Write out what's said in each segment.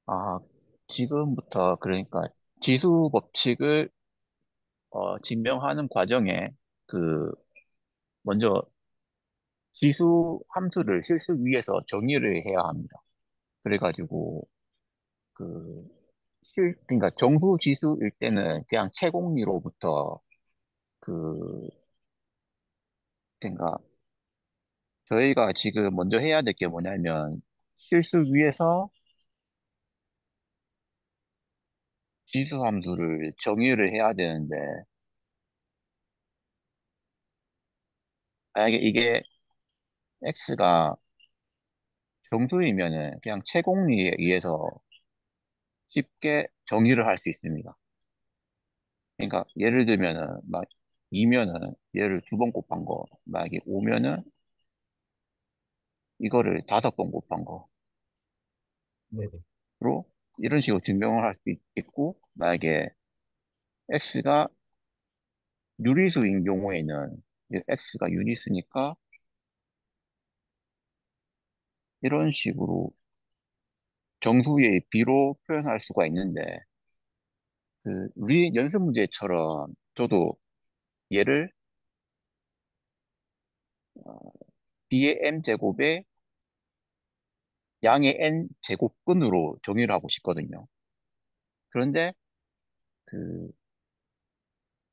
아, 지금부터 그러니까 지수 법칙을 증명하는 과정에 그 먼저 지수 함수를 실수 위해서 정의를 해야 합니다. 그래가지고 그 그러니까 정수 지수일 때는 그냥 채공리로부터 그 그러니까 저희가 지금 먼저 해야 될 게 뭐냐면 실수 위해서 지수 함수를 정의를 해야 되는데 만약에 이게 x가 정수이면은 그냥 채공리에 의해서 쉽게 정의를 할 수 있습니다. 그러니까 예를 들면은 막 2면은 얘를 2번 곱한 거, 만약에 5면은 이거를 5번 곱한 네네. 거로 이런 식으로 증명을 할 수 있고, 만약에 x가 유리수인 경우에는 이제 x가 유리수니까 이런 식으로 정수의 비로 표현할 수가 있는데 우리 연습 문제처럼 저도 얘를 b의 m 제곱에 양의 n 제곱근으로 정의를 하고 싶거든요. 그런데 그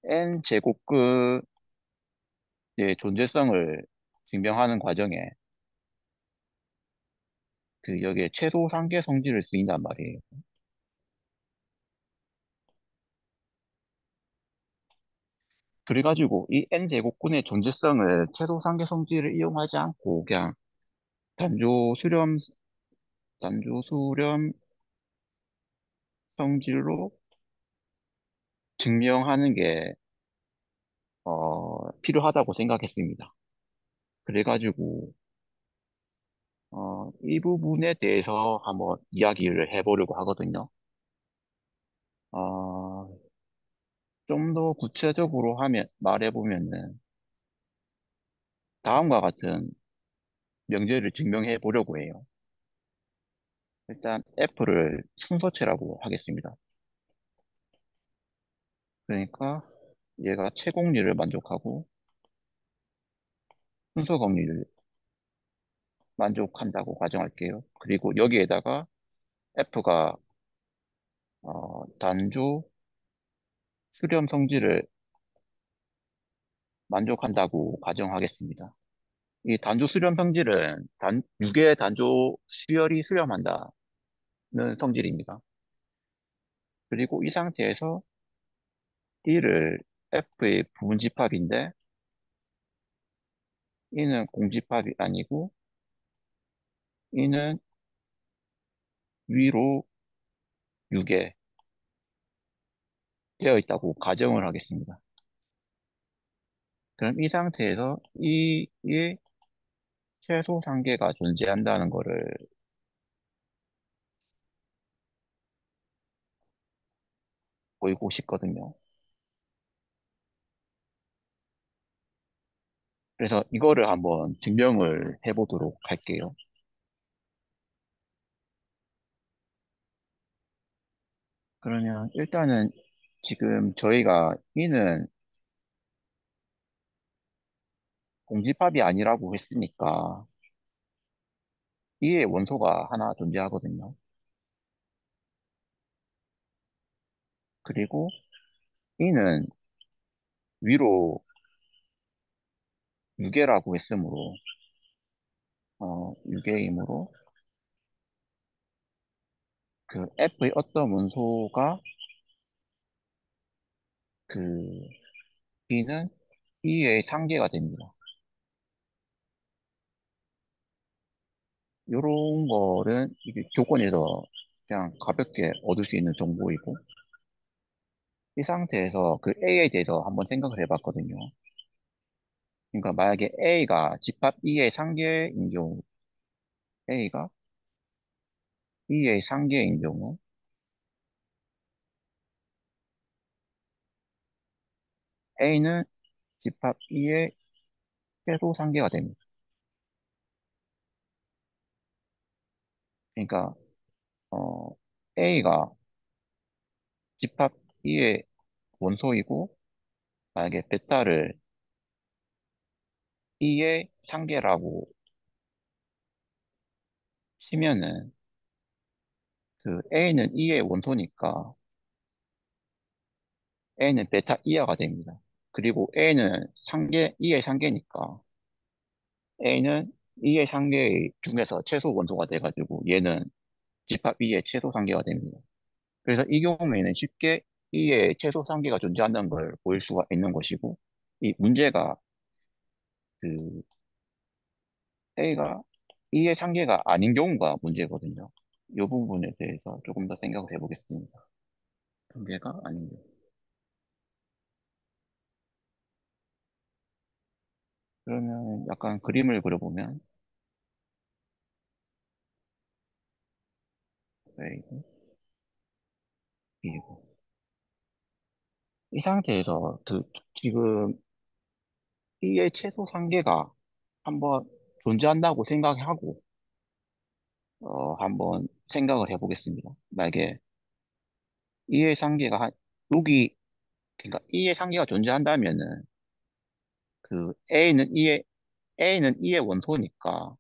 n 제곱근의 존재성을 증명하는 과정에 여기에 최소 상계 성질을 쓰인단 말이에요. 그래가지고 이 n 제곱근의 존재성을 최소 상계 성질을 이용하지 않고 그냥 단조 수렴 단조 수렴 성질로 증명하는 게 필요하다고 생각했습니다. 그래가지고 이 부분에 대해서 한번 이야기를 해보려고 하거든요. 어, 좀 더 구체적으로 말해보면은, 다음과 같은 명제를 증명해 보려고 해요. 일단, F를 순서체라고 하겠습니다. 그러니까, 얘가 채공리를 만족하고, 순서검리를 만족한다고 가정할게요. 그리고 여기에다가 F가, 단조 수렴 성질을 만족한다고 가정하겠습니다. 이 단조 수렴 성질은 유계 단조 수열이 수렴한다는 성질입니다. 그리고 이 상태에서 D를 F의 부분집합인데 E는 공집합이 아니고 E는 위로 유계 되어 있다고 가정을 하겠습니다. 그럼 이 상태에서 E의 최소 상계가 존재한다는 것을 보이고 싶거든요. 그래서 이거를 한번 증명을 해보도록 할게요. 그러면 일단은 지금 저희가 E는 공집합이 아니라고 했으니까 E의 원소가 하나 존재하거든요. 그리고 E는 위로 유계라고 했으므로 유계이므로 F의 어떤 원소가 그 B는 E의 상계가 됩니다. 요런 거는 이게 조건에서 그냥 가볍게 얻을 수 있는 정보이고 이 상태에서 A에 대해서 한번 생각을 해봤거든요. 그러니까 만약에 A가 집합 E의 상계인 경우 A가 E의 상계인 경우 A는 집합 E의 최소 상계가 됩니다. 그러니까 어, A가 집합 E의 원소이고, 만약에 베타를 E의 상계라고 치면은, 그 A는 E의 원소니까 A는 베타 이하가 됩니다. 그리고 A는 E의 상계니까 A는 E의 상계 중에서 최소 원소가 돼가지고 얘는 집합 E의 최소 상계가 됩니다. 그래서 이 경우에는 쉽게 E의 최소 상계가 존재한다는 걸 보일 수가 있는 것이고, 이 문제가 그 A가 E의 상계가 아닌 경우가 문제거든요. 이 부분에 대해서 조금 더 생각을 해보겠습니다. 상계가 아닌 경우. 그러면 약간 그림을 그려보면, A고, B고. 이 상태에서 지금 E의 최소 상계가 한번 존재한다고 생각하고, 한번 생각을 해보겠습니다. 만약에 E의 상계가 여기, 그러니까 E의 상계가 존재한다면은, 그 A는 E의 원소니까,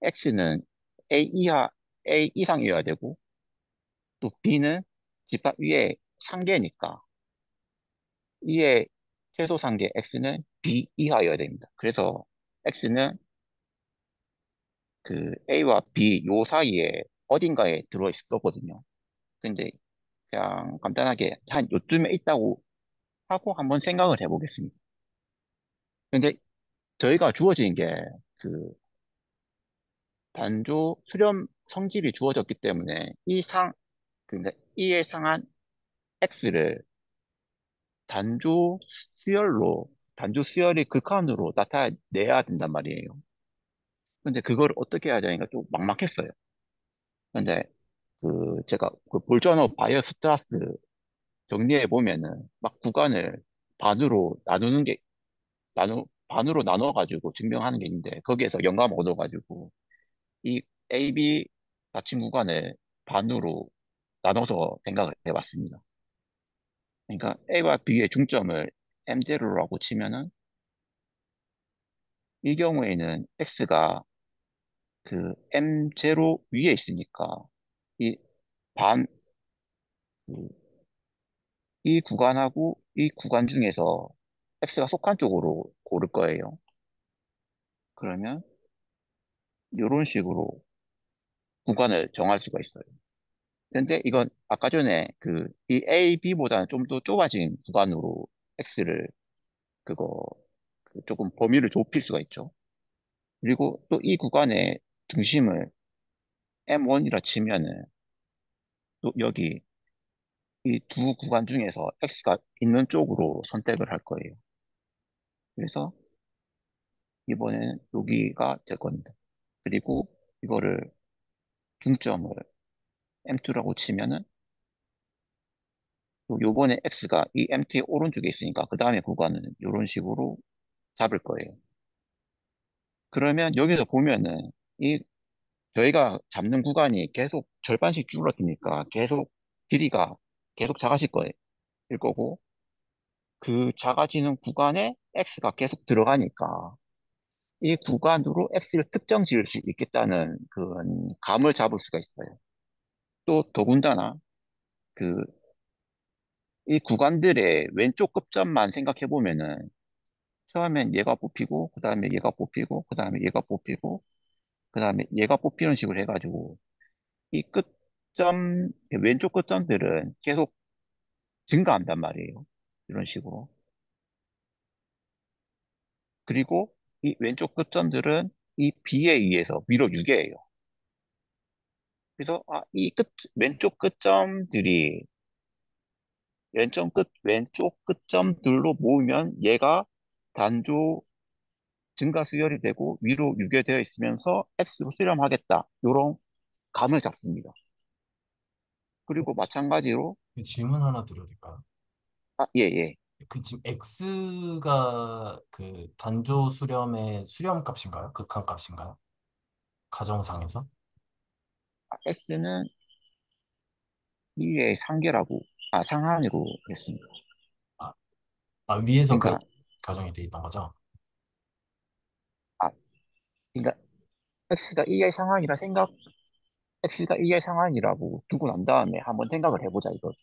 X는 A 이상이어야 되고, 또 B는 집합 위에 상계니까, E의 최소 상계 X는 B 이하여야 됩니다. 그래서 X는 그 A와 B 요 사이에 어딘가에 들어있을 거거든요. 근데 그냥 간단하게 한 요쯤에 있다고 하고 한번 생각을 해보겠습니다. 근데 저희가 주어진 게 그 단조 수렴 성질이 주어졌기 때문에 그러니까 이에 상한 X를 단조 수열로, 단조 수열의 극한으로 나타내야 된단 말이에요. 근데 그걸 어떻게 해야 되니까 좀 막막했어요. 근데 제가 그 볼전어 바이어스트라스 정리해 보면은 막 구간을 반으로 나누는 게 반으로 나눠가지고 증명하는 게 있는데 거기에서 영감 얻어가지고 이 A, B 닫힌 구간을 반으로 나눠서 생각을 해봤습니다. 그러니까 A와 B의 중점을 M0라고 치면은 이 경우에는 X가 그 M0 위에 있으니까 이 반, 그, 이 구간하고 이 구간 중에서 X가 속한 쪽으로 고를 거예요. 그러면 이런 식으로 구간을 정할 수가 있어요. 근데 이건 아까 전에 이 A, B보다는 좀 더 좁아진 구간으로 X를 그거 조금 범위를 좁힐 수가 있죠. 그리고 또 이 구간의 중심을 M1이라 치면은 또 여기 이 두 구간 중에서 X가 있는 쪽으로 선택을 할 거예요. 그래서 이번에는 여기가 될 겁니다. 그리고 이거를 중점을 M2라고 치면은 또 요번에 X가 이 MT의 오른쪽에 있으니까 그 다음에 구간은 이런 식으로 잡을 거예요. 그러면 여기서 보면은 이 저희가 잡는 구간이 계속 절반씩 줄어드니까 계속 길이가 계속 작아질 거예요. 일 거고 그 작아지는 구간에 X가 계속 들어가니까 이 구간으로 X를 특정 지을 수 있겠다는 감을 잡을 수가 있어요. 또 더군다나 그 이 구간들의 왼쪽 끝점만 생각해 보면은 처음엔 얘가 뽑히고 그다음에 얘가 뽑히고 그다음에 얘가 뽑히고 그다음에 얘가 뽑히는 식으로 해가지고 이 끝점 왼쪽 끝점들은 계속 증가한단 말이에요. 이런 식으로. 그리고 이 왼쪽 끝점들은 이 B에 의해서 위로 유계해요. 그래서 왼쪽 끝점들이 왼쪽 끝점들로 모으면 얘가 단조 증가 수열이 되고 위로 유계되어 있으면서 X로 수렴하겠다. 요런 감을 잡습니다. 그리고 마찬가지로, 그 질문 하나 드려도 될까요? 예, 예. 그 지금 X가 그 단조 수렴의 수렴 값인가요? 극한 값인가요? 가정상에서? X는 E의 상계라고, 상한으로 했습니다. 아, 위에서 그러니까, 그렇게 가정이 돼 있던 거죠? 아, 그러니까 X가 E의 상한이라 X가 E의 상한이라고 두고 난 다음에 한번 생각을 해보자 이거죠.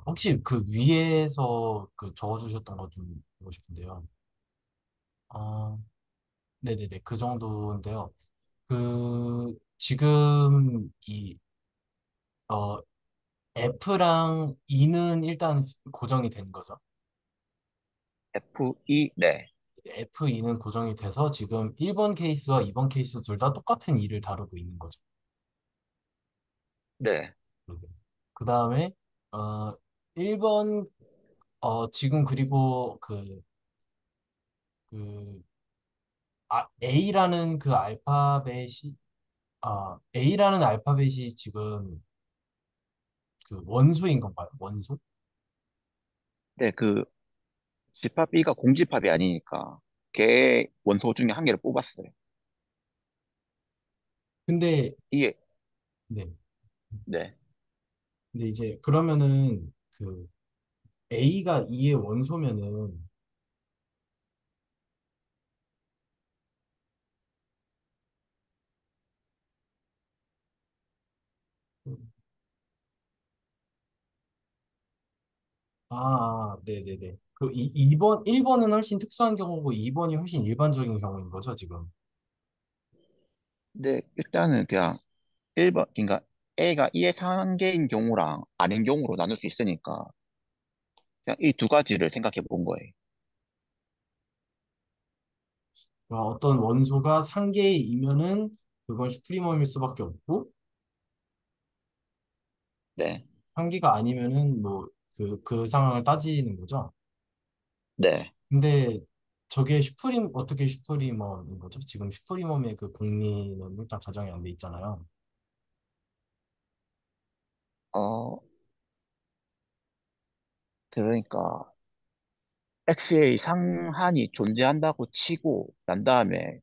혹시 그 위에서 그 적어주셨던 거 좀 보고 싶은데요. 아, 네네네. 그 정도인데요. 지금 어, F랑 E는 일단 고정이 된 거죠. F, E, 네, F2는 고정이 돼서 지금 1번 케이스와 2번 케이스 둘 다 똑같은 E를 다루고 있는 거죠. 네, 그 다음에, 어, 1번, 지금 그리고 그, A라는 알파벳이 지금 그 원소인 건가요? 원소? 네, 집합 B가 공집합이 아니니까 걔 원소 중에 한 개를 뽑았어요. 근데, 이게, 네. 네, 근데 이제 그러면은 그 A가 E의 원소면은, 네네네. 1번은 훨씬 특수한 경우고 2번이 훨씬 일반적인 경우인 거죠, 지금. 근데 일단은 그냥 1번, 그러니까 A가 E의 상계인 경우랑 아닌 경우로 나눌 수 있으니까 그냥 이 두 가지를 생각해 본 거예요. 어떤 원소가 상계이면은 그건 슈프리멈일 수밖에 없고, 네, 상계가 아니면은 뭐, 그 상황을 따지는 거죠. 네. 근데 어떻게 슈프리멈인 거죠? 지금 슈프리멈의 그 공리는 일단 가정이 안 돼 있잖아요. 어, 그러니까 X의 상한이 존재한다고 치고 난 다음에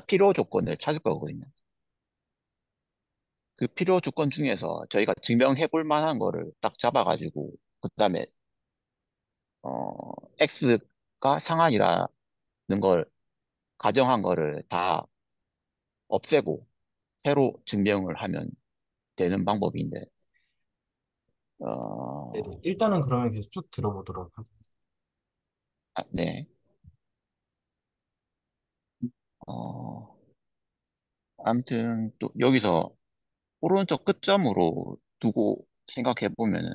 필요 조건을 찾을 거거든요. 그 필요 조건 중에서 저희가 증명해 볼 만한 거를 딱 잡아가지고, 그 다음에, X가 상한이라는 걸 가정한 거를 다 없애고 새로 증명을 하면 되는 방법인데, 네네. 어, 일단은 그러면 계속 쭉 들어보도록 하겠습니다. 네. 어, 아무튼 또 여기서 오른쪽 끝점으로 두고 생각해 보면은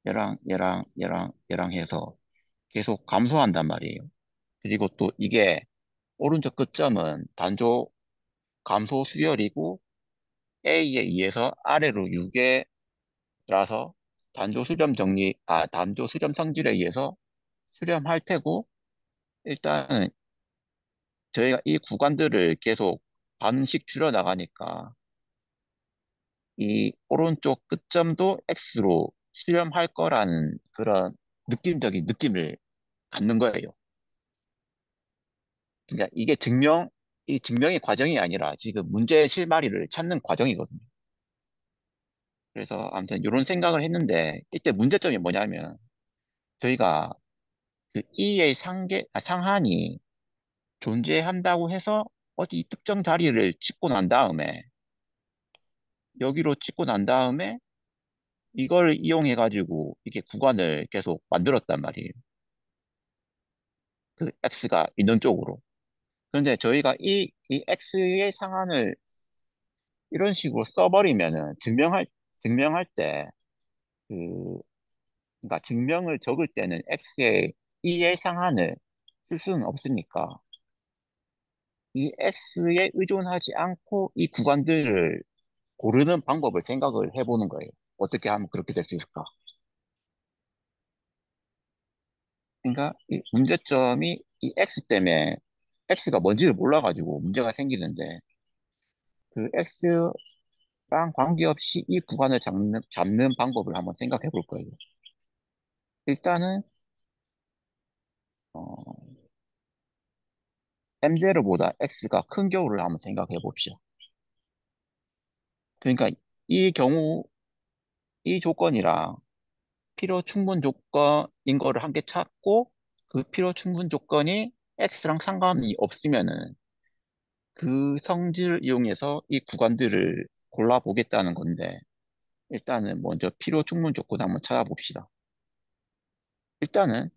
얘랑 해서 계속 감소한단 말이에요. 그리고 또 이게 오른쪽 끝점은 단조 감소 수열이고 A에 의해서 아래로 유계라서 단조 수렴 성질에 의해서 수렴할 테고, 일단은 저희가 이 구간들을 계속 반씩 줄여 나가니까 이 오른쪽 끝점도 X로 수렴할 거라는 그런 느낌적인 느낌을 갖는 거예요. 그러니까 이 증명의 과정이 아니라 지금 문제의 실마리를 찾는 과정이거든요. 그래서 아무튼 이런 생각을 했는데, 이때 문제점이 뭐냐면 저희가 그 E의 상한이 존재한다고 해서 어디 특정 자리를 찍고 난 다음에 여기로 찍고 난 다음에 이걸 이용해 가지고 이게 구간을 계속 만들었단 말이에요. 그 X가 있는 쪽으로. 그런데 저희가 이 X의 상한을 이런 식으로 써버리면은 증명할 때 그, 그러니까 증명을 적을 때는 E의 상한을 쓸 수는 없으니까 이 X에 의존하지 않고 이 구간들을 고르는 방법을 생각을 해보는 거예요. 어떻게 하면 그렇게 될 수 있을까? 그러니까 이 문제점이 이 X 때문에 X가 뭔지를 몰라가지고 문제가 생기는데, 그 X랑 관계없이 이 구간을 잡는 방법을 한번 생각해 볼 거예요. 일단은 어, M0보다 X가 큰 경우를 한번 생각해 봅시다. 그러니까 이 경우, 이 조건이랑 필요 충분 조건인 거를 함께 찾고, 그 필요 충분 조건이 X랑 상관이 없으면은 그 성질을 이용해서 이 구간들을 골라보겠다는 건데, 일단은 먼저 필요 충분 조건 한번 찾아봅시다. 일단은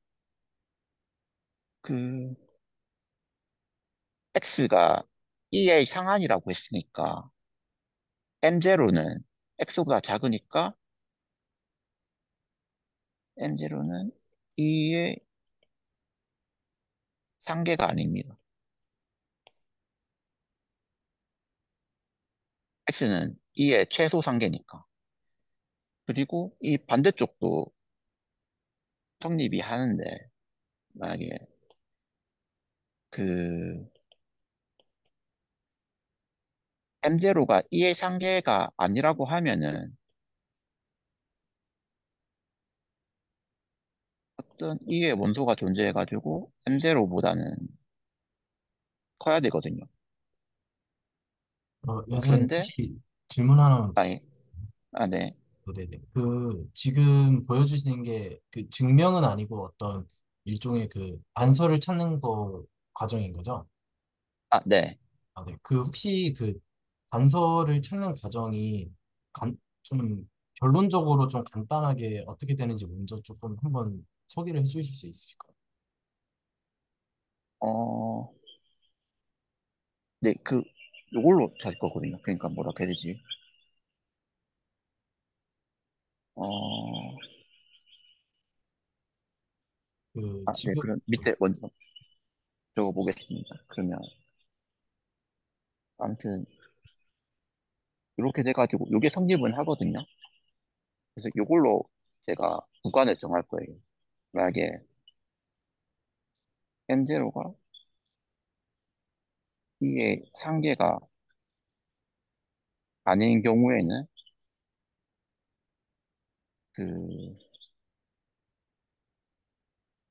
그 X가 EA 상한이라고 했으니까 M0는 X보다 작으니까 M0는 E의 상계가 아닙니다. X는 E의 최소 상계니까. 그리고 이 반대쪽도 성립이 하는데, 만약에 그 M0가 E의 상계가 아니라고 하면은 어떤 E의 원소가 존재해가지고 M0보다는 커야 되거든요. 선생님, 그런데, 혹시 질문 하나만 아니, 아, 네. 네네. 지금 보여주시는 게 그 증명은 아니고 어떤 일종의 그 안서를 찾는 거 과정인 거죠? 아, 네. 아, 네. 혹시 그 단서를 찾는 과정이 좀 결론적으로 좀 간단하게 어떻게 되는지 먼저 조금 한번 소개를 해주실 수 있으실까요? 어, 네, 요걸로 찾을 거거든요. 그러니까 뭐라 해야 되지? 어, 네, 지금, 그럼 밑에 먼저 적어보겠습니다. 그러면, 아무튼, 이렇게 돼가지고, 요게 성립은 하거든요. 그래서 요걸로 제가 구간을 정할 거예요. 만약에 M0가 이게 상계가 아닌 경우에는, 그,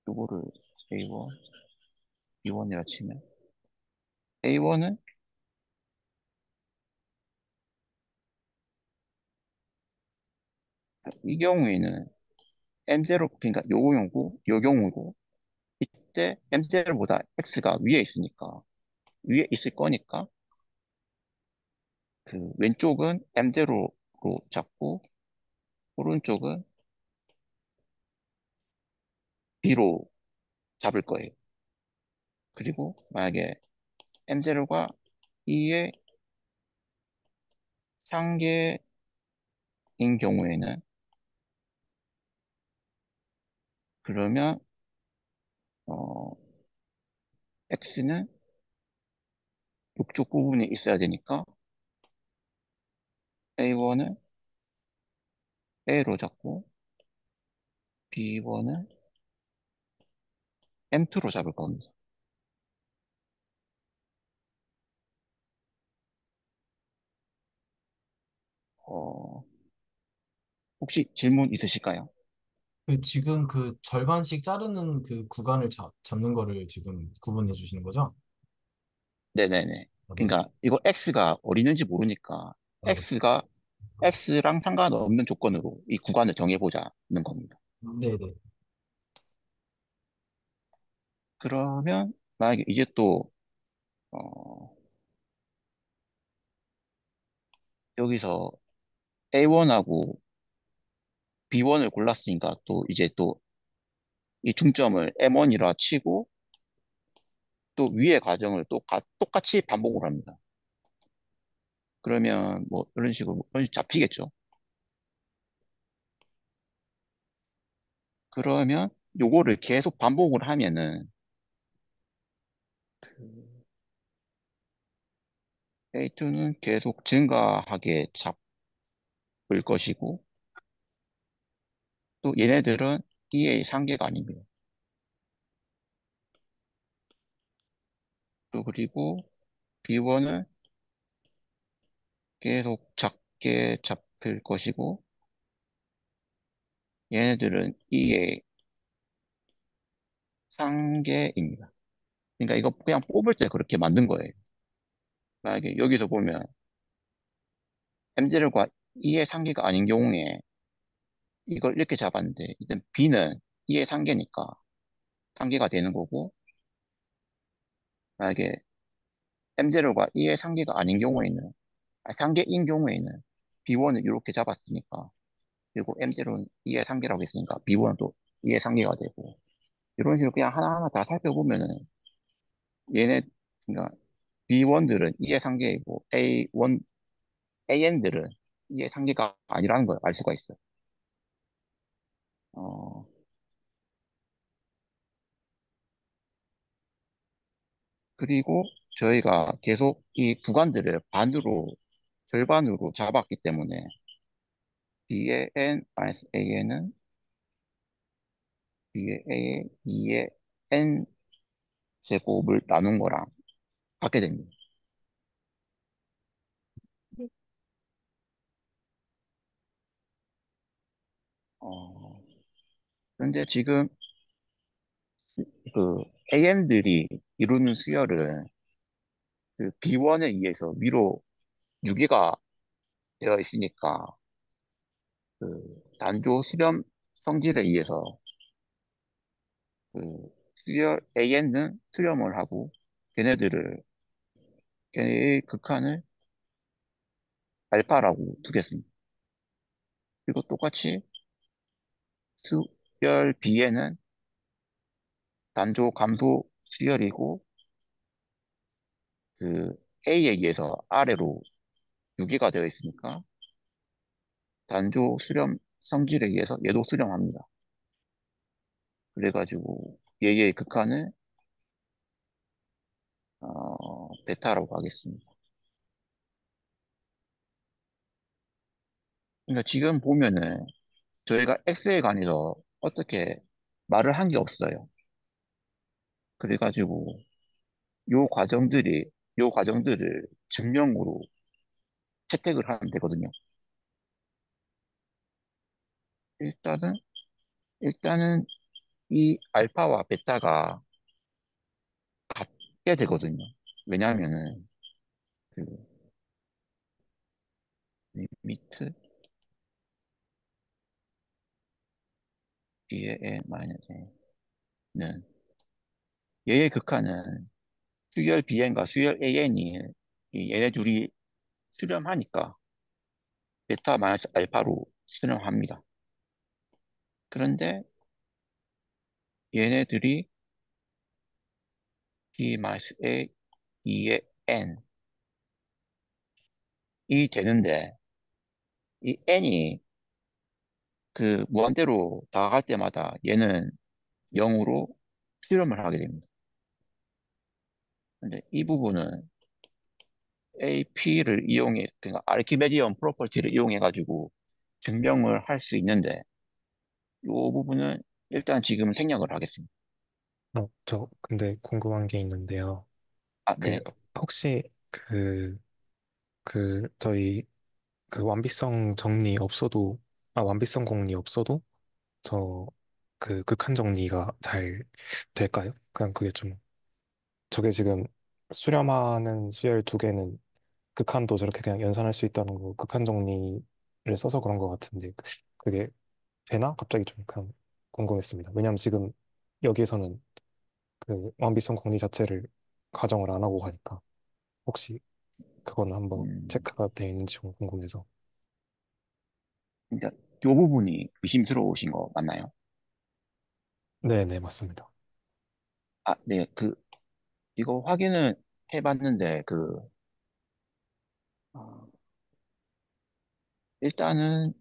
요거를 A1, B1이라 치면, A1은 이 경우에는 M0, 그러니까 요 경우고, 이때 M0보다 X가 위에 있으니까, 위에 있을 거니까, 그 왼쪽은 M0로 잡고, 오른쪽은 B로 잡을 거예요. 그리고 만약에 M0가 E의 상계인 경우에는, 그러면, 어, X는 북쪽 부분에 있어야 되니까, A1은 A로 잡고, B1은 M2로 잡을 겁니다. 어, 혹시 질문 있으실까요? 지금 그 절반씩 자르는 그 구간을 잡는 거를 지금 구분해 주시는 거죠? 네네네. 네네. 그러니까 이거 X가 어디 있는지 모르니까 네. X랑 상관없는 조건으로 이 구간을 정해보자는 겁니다. 네네. 그러면 만약에 이제 또 어, 여기서 A1하고 B1을 골랐으니까 또 이제 또 이 중점을 M1이라 치고 또 위의 과정을 똑같이 반복을 합니다. 그러면 뭐 이런 식으로 잡히겠죠. 그러면 요거를 계속 반복을 하면은 A2는 계속 증가하게 잡을 것이고 또 얘네들은 EA 상계가 아닙니다. 또 그리고 B1은 계속 작게 잡힐 것이고 얘네들은 EA 상계입니다. 그러니까 이거 그냥 뽑을 때 그렇게 만든 거예요. 만약에 여기서 보면 E의 상계가 아닌 경우에 이걸 이렇게 잡았는데 일단 B는 E의 상계니까 상계가 되는 거고 만약에 M0가 E의 상계가 아닌 경우에는 상계인 경우에는 B1을 이렇게 잡았으니까 그리고 M0는 E의 상계라고 했으니까 B1은 또 E의 상계가 되고 이런 식으로 그냥 하나하나 다 살펴보면은 얘네 그러니까 B1들은 E의 상계이고 A1 AN들은 E의 상계가 아니라는 걸 알 수가 있어요. 어, 그리고 저희가 계속 이 구간들을 절반으로 잡았기 때문에 B의 N-AN은 B의 A, 2의 N 제곱을 나눈 거랑 같게 됩니다. 어, 그런데 지금 그 AN들이 이루는 수열은 그 B1에 의해서 위로 유기가 되어 있으니까 그 단조 수렴 성질에 의해서 그 수열 AN은 수렴을 하고 걔네의 극한을 알파라고 두겠습니다. 그리고 똑같이 수열 B에는 단조 감소 수열이고 그 A에 의해서 아래로 유기가 되어 있으니까 단조 수렴 성질에 의해서 얘도 수렴합니다. 그래가지고 얘의 극한을 베타라고 하겠습니다. 그러니까 지금 보면은 저희가 X에 관해서 어떻게 말을 한 게 없어요. 그래가지고 요 과정들이 요 과정들을 증명으로 채택을 하면 되거든요. 일단은 일단은 이 알파와 베타가 같게 되거든요. 왜냐하면은 그 리미트 B의 N 마이너스 N은 얘의 극한은 수열 BN과 수열 AN이 얘네 둘이 수렴하니까 베타 마이너스 알파로 수렴합니다. 그런데 얘네들이 B 마이너스 A 2의 N이 되는데 이 N이 그 무한대로 다가갈 때마다 얘는 0으로 수렴을 하게 됩니다. 근데 이 부분은 AP를 이용해, 그러니까 아르키메디언 프로퍼티를 이용해 가지고 증명을 할 수 있는데 이 부분은 일단 지금 생략을 하겠습니다. 저 근데 궁금한 게 있는데요. 아, 그 네. 혹시 저희 그 완비성 정리 없어도 완비성 공리 없어도 저 그 극한 정리가 잘 될까요? 그냥 그게 좀 저게 지금 수렴하는 수열 두 개는 극한도 저렇게 그냥 연산할 수 있다는 거 극한 정리를 써서 그런 것 같은데 그게 되나? 갑자기 좀 그냥 궁금했습니다. 왜냐면 지금 여기에서는 그 완비성 공리 자체를 가정을 안 하고 가니까 혹시 그건 한번 음, 체크가 되어 있는지 좀 궁금해서. 그러니까 이 부분이 의심스러우신 거 맞나요? 네네, 맞습니다. 아, 네. 이거 확인을 해봤는데, 어, 일단은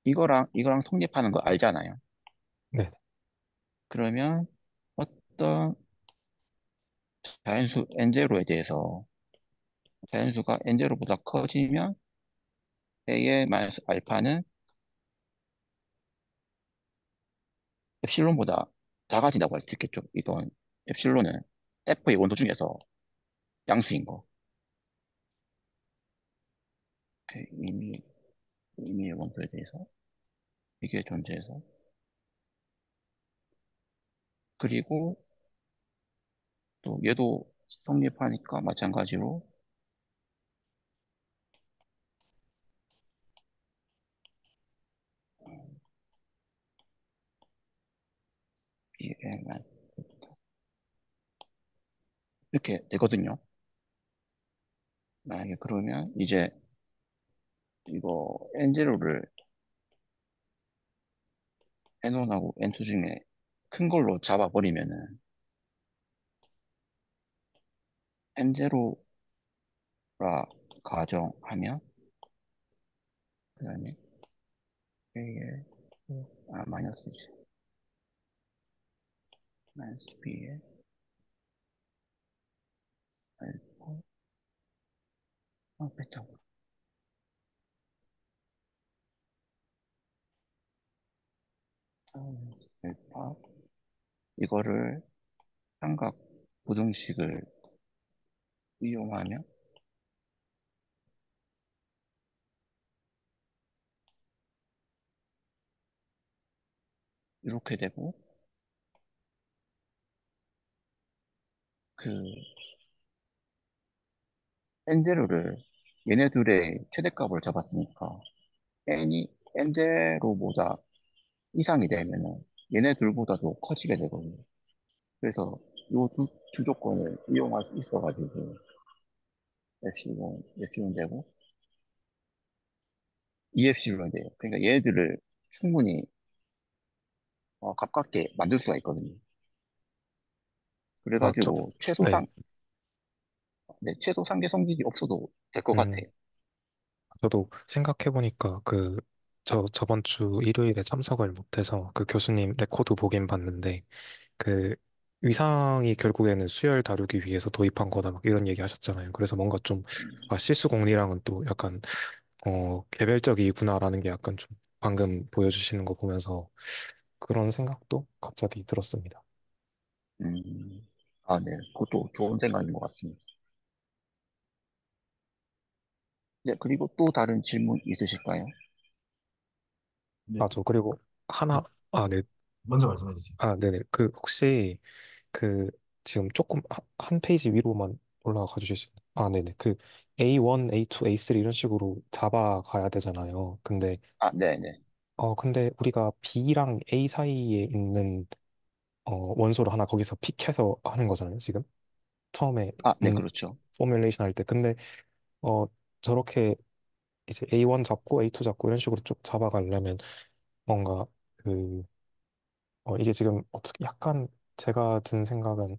이거랑 성립하는 거 알잖아요. 네. 그러면 어떤 자연수 N제로에 대해서 자연수가 N제로보다 커지면 A의 마이너스 알파는 엡실론보다 작아진다고 할 수 있겠죠. 이건 엡실론은 F의 원소 중에서 양수인 거. 이미, 의미의 원소에 대해서 이게 존재해서. 그리고 또 얘도 성립하니까 마찬가지로 BL만 이렇게 되거든요. 만약에 그러면 이제 이거 N0를 N1하고 N2 중에 큰 걸로 잡아버리면은 N0라 가정하면 그 다음에 A에 마이너스지 마이너스 B에 알파 베타 알파 이거를 삼각 부등식을 이용하면 이렇게 되고 그 N0를 얘네들의 최대값으로 잡았으니까 N이 N0보다 이상이 되면은 얘네들보다도 커지게 되거든요. 그래서 요 두 조건을 이용할 수 있어가지고 엡실론 되고 EFC론 돼요. 그러니까 얘네들을 충분히 가깝게 만들 수가 있거든요. 아, 그래가지고 네. 최소 상계 성질이 없어도 될 것 음, 같아요. 저도 생각해보니까 저번 주 일요일에 참석을 못해서 그 교수님 레코드 보긴 봤는데 그 위상이 결국에는 수열 다루기 위해서 도입한 거다 막 이런 얘기 하셨잖아요. 그래서 뭔가 좀 실수 공리랑은 또 약간 개별적이구나라는 게 약간 좀 방금 보여주시는 거 보면서 그런 생각도 갑자기 들었습니다. 네. 그것도 좋은 생각인 것 같습니다. 네, 그리고 또 다른 질문 있으실까요? 네. 아, 저 그리고 네. 하나, 아, 네, 먼저 말씀해 주세요. 네네. 그 혹시 그 지금 조금 한 페이지 위로만 올라가 주실 수 있나요? 네네. 그 A1, A2, A3 이런 식으로 잡아가야 되잖아요. 네네. 근데 우리가 B랑 A 사이에 있는 원소를 하나 거기서 픽해서 하는 거잖아요, 지금. 처음에 네, 그렇죠. 포뮬레이션 할 때. 근데 어 저렇게 이제 A1 잡고 A2 잡고 이런 식으로 쭉 잡아가려면 뭔가 그 이게 지금 어떻게 약간 제가 든 생각은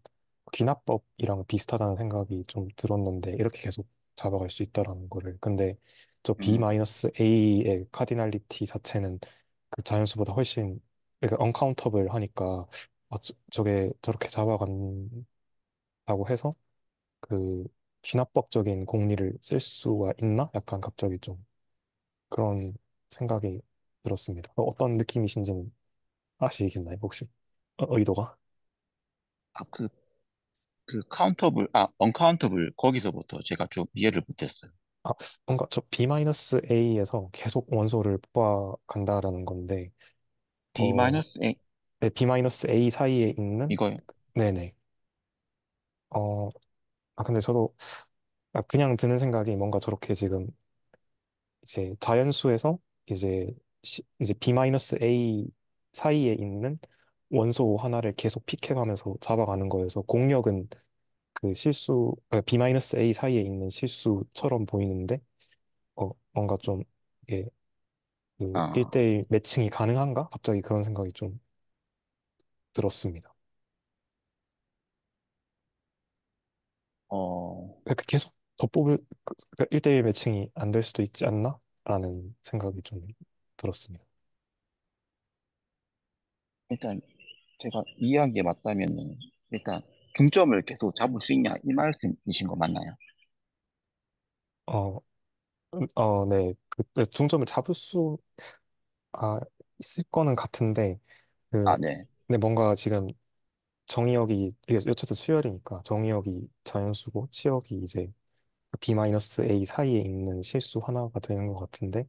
귀납법이랑 비슷하다는 생각이 좀 들었는데 이렇게 계속 잡아갈 수 있다라는 거를. 근데 저 음, B-A의 카디널리티 자체는 그 자연수보다 훨씬 그러니까 언카운터블 하니까 저게 저렇게 잡아간다고 해서 그 귀납법적인 공리를 쓸 수가 있나? 약간 갑자기 좀 그런 생각이 들었습니다. 어떤 느낌이신지는 아시겠나요, 혹시? 의도가? 아, 언카운터블, 거기서부터 제가 좀 이해를 못했어요. 아, 뭔가 저 B-A에서 계속 원소를 뽑아간다라는 건데, 어, B-A, 네, B-A 사이에 있는, 이거요? 네네. 어, 근데 저도 그냥 드는 생각이 뭔가 저렇게 지금 이제 자연수에서 이제 B-A 사이에 있는 원소 하나를 계속 픽해가면서 잡아가는 거여서 공력은 B-A 사이에 있는 실수처럼 보이는데, 뭔가 좀 이게 그 아, 1대1 매칭이 가능한가? 갑자기 그런 생각이 좀 들었습니다. 어, 그러니까 계속 더 뽑을, 1대1 매칭이 안 될 수도 있지 않나? 라는 생각이 좀 들었습니다. 일단 제가 이해한 게 맞다면은, 일단 중점을 계속 잡을 수 있냐, 이 말씀이신 거 맞나요? 어, 네. 네, 중점을 잡을 아, 있을 거는 같은데, 그, 네. 근데 뭔가 지금 이게 어쨌든 수열이니까 정의역이 자연수고 치역이 이제 B-A 사이에 있는 실수 하나가 되는 것 같은데,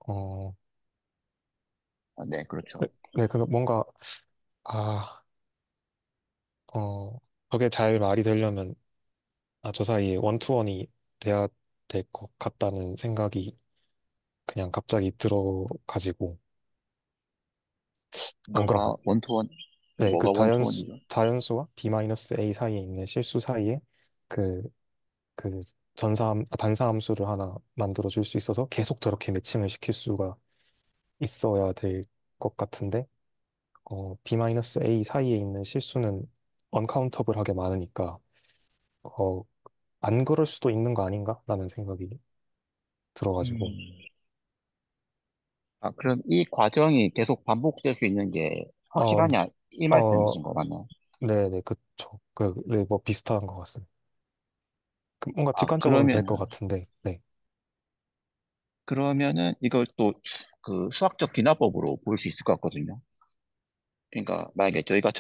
어, 네, 그렇죠. 네, 뭔가, 아, 저게 잘 말이 되려면, 저 사이에 원투원이 돼야 될 것 같다는 생각이 그냥 갑자기 들어가지고, 안 뭐가 그런가요? 원투원? 네, 그 뭐가 원투원이죠? 자연수와 b-a 사이에 있는 실수 사이에 그, 그 단사함수를 하나 만들어 줄 수 있어서 계속 저렇게 매칭을 시킬 수가 있어야 될 것 같은데, b-a 사이에 있는 실수는 언카운터블하게 많으니까, 어, 안 그럴 수도 있는 거 아닌가? 라는 생각이 들어가지고, 음. 아, 그럼 이 과정이 계속 반복될 수 있는 게 어, 확실하냐? 이 어, 말씀이신 거 맞나요? 네네, 그쵸. 네, 뭐 비슷한 것 같습니다. 뭔가 아, 직관적으로는 될 것 그러면은, 같은데, 네. 그러면은 이걸 또 그 수학적 기나법으로 볼 수 있을 것 같거든요. 그러니까 만약에 저희가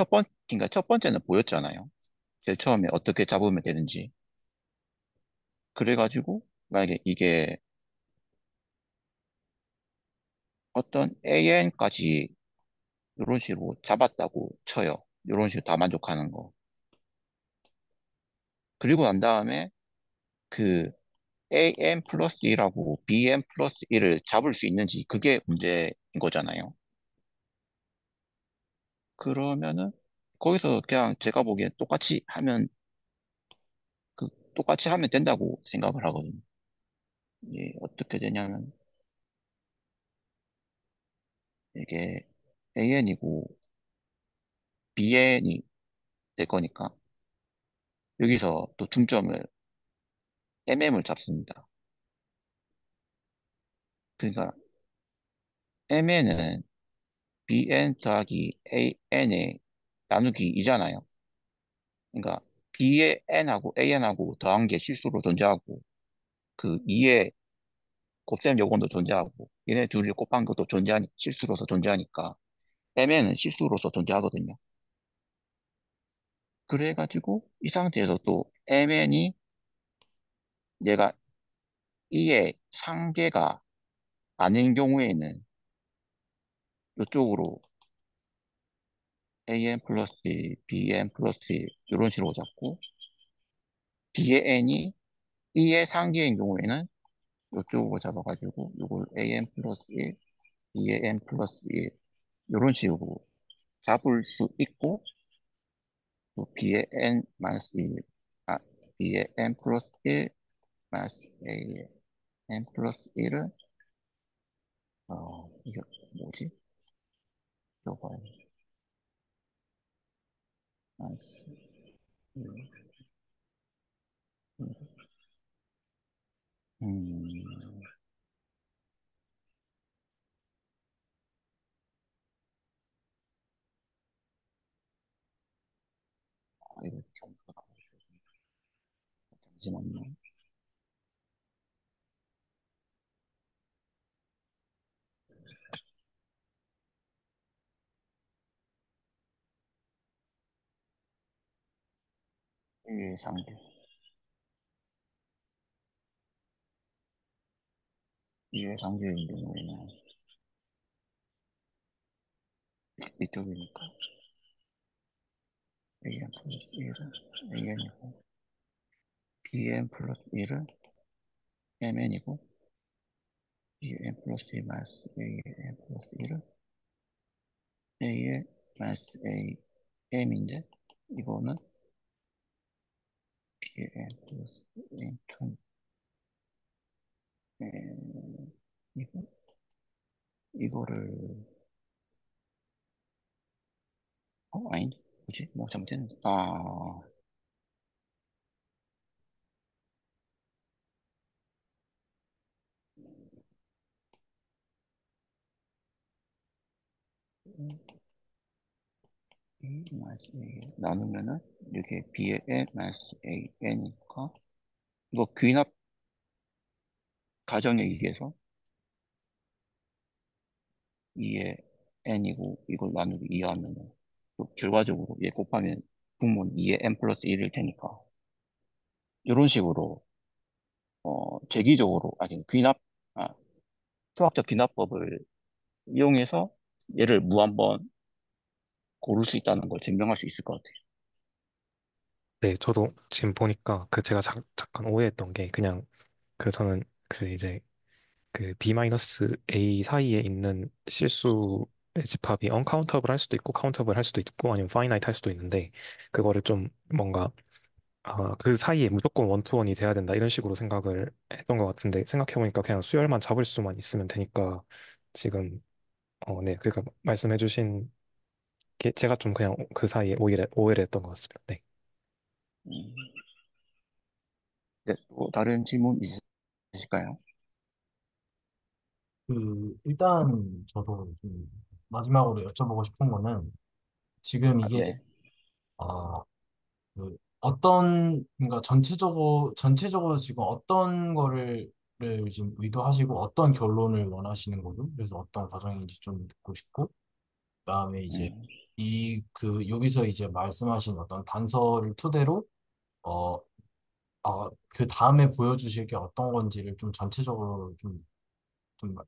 그러니까 첫 번째는 보였잖아요. 제일 처음에 어떻게 잡으면 되는지. 그래가지고 만약에 이게 어떤 AN까지 이런 식으로 잡았다고 쳐요. 이런 식으로 다 만족하는 거. 그리고 난 다음에 그 AN 플러스 1하고 BN 플러스 1을 잡을 수 있는지 그게 문제인 거잖아요. 그러면은 거기서 그냥 제가 보기엔 똑같이 하면 된다고 생각을 하거든요. 이게 어떻게 되냐면 이게 AN이고 BN이 될 거니까 여기서 또 중점을 MM을 잡습니다. 그러니까 MN은 BN 더하기 AN의 나누기 2잖아요. 그러니까 B의 N하고 AN하고 더한 게 실수로 존재하고 그 2의 곱셈 요건도 존재하고 얘네 둘이 곱한 것도 실수로서 존재하니까 MN은 실수로서 존재하거든요. 그래가지고 이 상태에서 또 MN이 얘가 2의 상계가 아닌 경우에는 이쪽으로 AN 플러스 BN 플러스 이런 식으로 잡고 B의 N이 2의 상계인 경우에는 이쪽으로 잡아가지고 이걸 AN 플러스 1, B의 N 플러스 1 이런 식으로 잡을 수 있고 또 B의 N 마이너스 1, 아, B의 N 플러스 1 마이너스 A의 N 플러스 1은 이게 뭐지? 이거 봐요. 마이너스 1, 음, 이거 좀 잠시만요. 이게 상계. 이게 상계인 경우에는 이쪽이니까 AN 플러스 1은 AN이고 BN 플러스 1은 MN이고 BN 플러스 1 마이너스 AN 플러스 1은 A의 마이너스 A M인데 이거는 BN 플러스 N2 이거 이거를 아닌데 뭐지? 뭐 잘못했는데 마이너스 A 나누면은 이게 B의 N 마이너스 A N이니까 이거 귀납 가정에 의해서 2의 N이고 이걸 나누기 2 하면은 또 결과적으로 얘 곱하면 분모는 2의 N 플러스 1일 테니까 이런 식으로 재기적으로 아니 아, 수학적 귀납법을 이용해서 얘를 무한번 고를 수 있다는 걸 증명할 수 있을 것 같아요. 네, 저도 지금 보니까 제가 잠깐 오해했던 게 그냥 저는 이제 B-A 사이에 있는 실수 집합이 언카운터블 할 수도 있고 카운터블 할 수도 있고 아니면 파이나이트 할 수도 있는데 그거를 좀 뭔가 그 사이에 무조건 원투원이 돼야 된다 이런 식으로 생각을 했던 것 같은데 생각해보니까 그냥 수열만 잡을 수만 있으면 되니까 지금 네 그러니까 말씀해주신 게 제가 좀 그냥 그 사이에 오해를 했던 것 같습니다. 네. 음, 네, 또 다른 질문 있으실까요? 일단 저도 좀 마지막으로 여쭤보고 싶은 거는 지금 아, 이게 네. 어, 그러니까 전체적으로 지금 어떤 거를 지금 의도하시고 어떤 결론을 원하시는 거죠? 그래서 어떤 과정인지 좀 듣고 싶고, 그다음에 이제 음, 여기서 이제 말씀하신 어떤 단서를 토대로, 어, 그 다음에 보여주실 게 어떤 건지를 좀 전체적으로 좀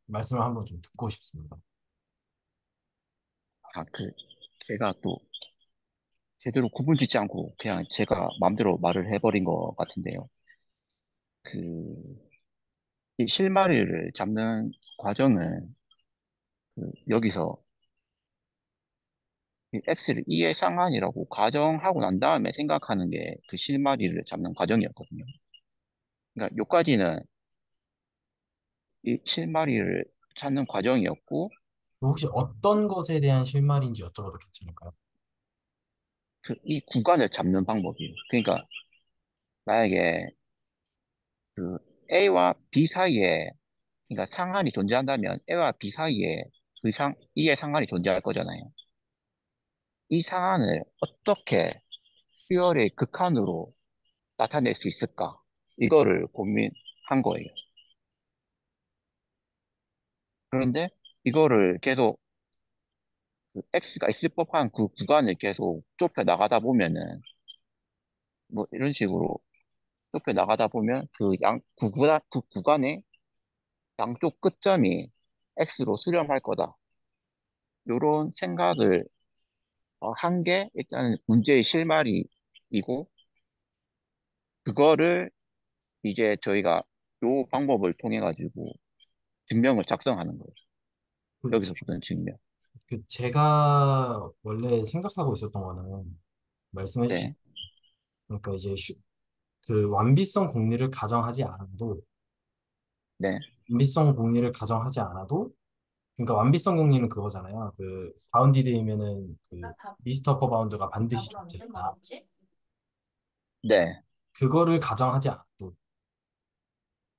말씀을 한번 좀 듣고 싶습니다. 제가 또 제대로 구분 짓지 않고 그냥 제가 마음대로 말을 해버린 것 같은데요. 그, 이 실마리를 잡는 과정은 여기서 이 X를 2의 상한이라고 가정하고 난 다음에 생각하는 게 그 실마리를 잡는 과정이었거든요. 그러니까 요까지는 이 실마리를 찾는 과정이었고, 혹시 어떤 것에 대한 실마리인지 여쭤봐도 괜찮을까요? 이 구간을 잡는 방법이에요. 그러니까 만약에 그 A와 B 사이에, 그러니까 상한이 존재한다면 A와 B 사이에 이의 상한이 존재할 거잖아요. 이 상한을 어떻게 수열의 극한으로 나타낼 수 있을까? 이거를 고민한 거예요. 그런데 이거를 계속 X가 있을 법한 그 구간을 계속 좁혀 나가다 보면은 뭐 이런 식으로 좁혀 나가다 보면 그 구간의 양쪽 끝점이 X로 수렴할 거다. 요런 생각을 한 게 일단 문제의 실마리이고, 그거를 이제 저희가 요 방법을 통해 가지고 증명을 작성하는 거예요. 그, 제- 여기서부터는 증명. 제가 원래 생각하고 있었던 거는 말씀해 주신, 네, 그러니까 이제 그 완비성 공리를 가정하지 않아도, 네, 완비성 공리를 가정하지 않아도, 그러니까 완비성 공리는 그거잖아요. 그 바운디드이면은 그 미스터 어퍼 바운드가 반드시 존재한다. 네, 그거를 가정하지 않아도,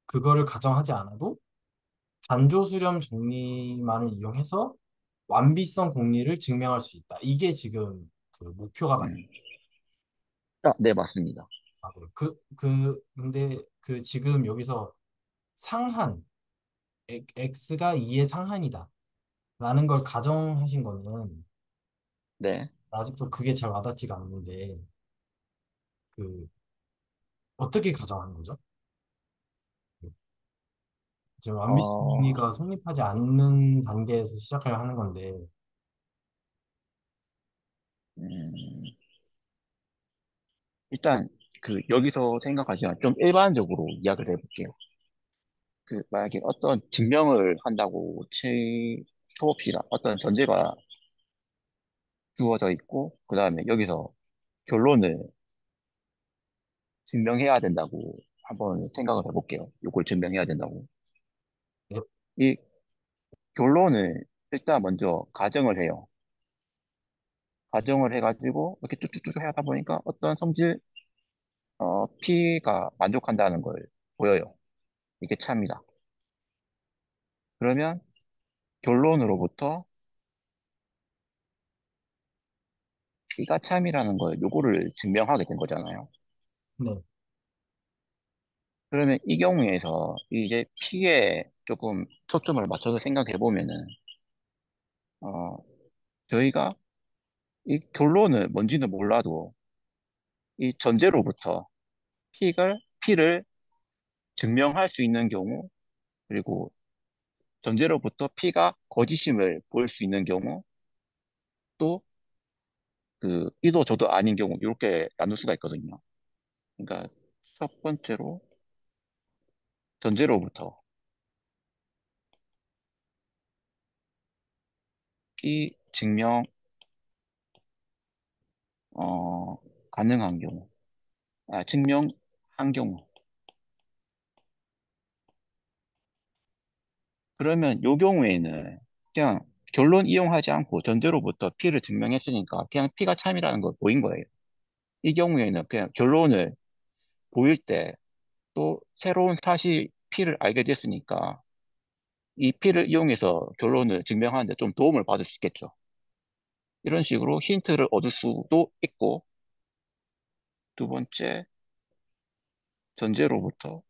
그거를 가정하지 않아도 단조 수렴 정리만을 이용해서 완비성 공리를 증명할 수 있다. 이게 지금 그 목표가 음. 네, 맞습니다. 맞아요. 근데 그 지금 여기서 상한, X가 2의 상한이다. 라는 걸 가정하신 거는 네, 아직도 그게 잘 와닿지가 않는데, 그, 어떻게 가정하는 거죠? 지금 어, 완비성리가 성립하지 않는 단계에서 시작을 하는 건데, 음, 일단 여기서 생각하지만 좀 일반적으로 이야기를 해볼게요. 만약에 어떤 증명을 한다고 쳐봅시다. 어떤 전제가 주어져 있고, 그 다음에 여기서 결론을 증명해야 된다고 한번 생각을 해볼게요. 이걸 증명해야 된다고. 네, 이 결론을 일단 먼저 가정을 해요. 가정을 해가지고 이렇게 쭉쭉쭉 하다 보니까 어떤 성질, P가 만족한다는 걸 보여요. 이게 차입니다. 그러면 결론으로부터 P가 참이라는 걸 요거를 증명하게 된 거잖아요. 네, 그러면 이 경우에서 이제 P에 조금 초점을 맞춰서 생각해 보면은 어, 저희가 이 결론은 뭔지는 몰라도 이 전제로부터 P를 증명할 수 있는 경우, 그리고 전제로부터 P가 거짓임을 볼 수 있는 경우, 또 이도 저도 아닌 경우, 이렇게 나눌 수가 있거든요. 그러니까 첫 번째로 전제로부터 P 증명, 어, 가능한 경우. 증명한 경우. 그러면 요 경우에는 그냥 결론 이용하지 않고 전제로부터 P를 증명했으니까 그냥 P가 참이라는 걸 보인 거예요. 이 경우에는 그냥 결론을 보일 때 또 새로운 사실 P를 알게 됐으니까 이 P를 이용해서 결론을 증명하는데 좀 도움을 받을 수 있겠죠. 이런 식으로 힌트를 얻을 수도 있고, 두 번째, 전제로부터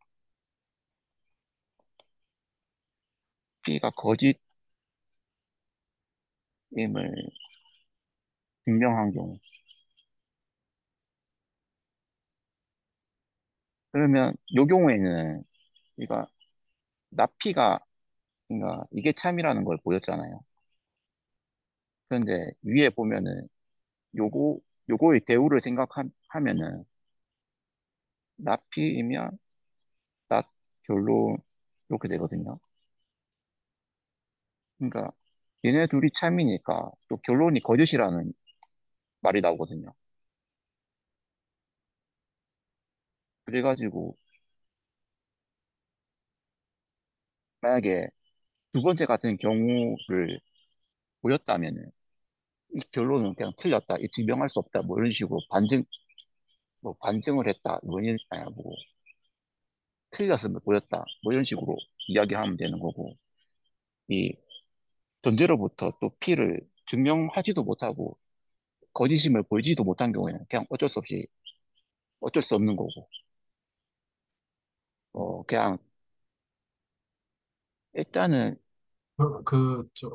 P가 거짓임을 증명한 경우. 그러면 이 경우에는 우리가 나피가 그러니까 이게 참이라는 걸 보였잖아요. 그런데 위에 보면은 요거 요거의 대우를 생각하면은 나피이면 나 결론 이렇게 되거든요. 그러니까 얘네 둘이 참이니까 또 결론이 거짓이라는 말이 나오거든요. 그래가지고 만약에 두 번째 같은 경우를 보였다면은 이 결론은 그냥 틀렸다, 이 증명할 수 없다, 뭐 이런 식으로 뭐 반증을 했다, 뭐 이런, 뭐 틀렸음을 보였다, 뭐 이런 식으로 이야기하면 되는 거고, 이 전제로부터 또 P를 증명하지도 못하고 거짓임을 보이지도 못한 경우에는 그냥 어쩔 수 없는 거고, 그냥 일단은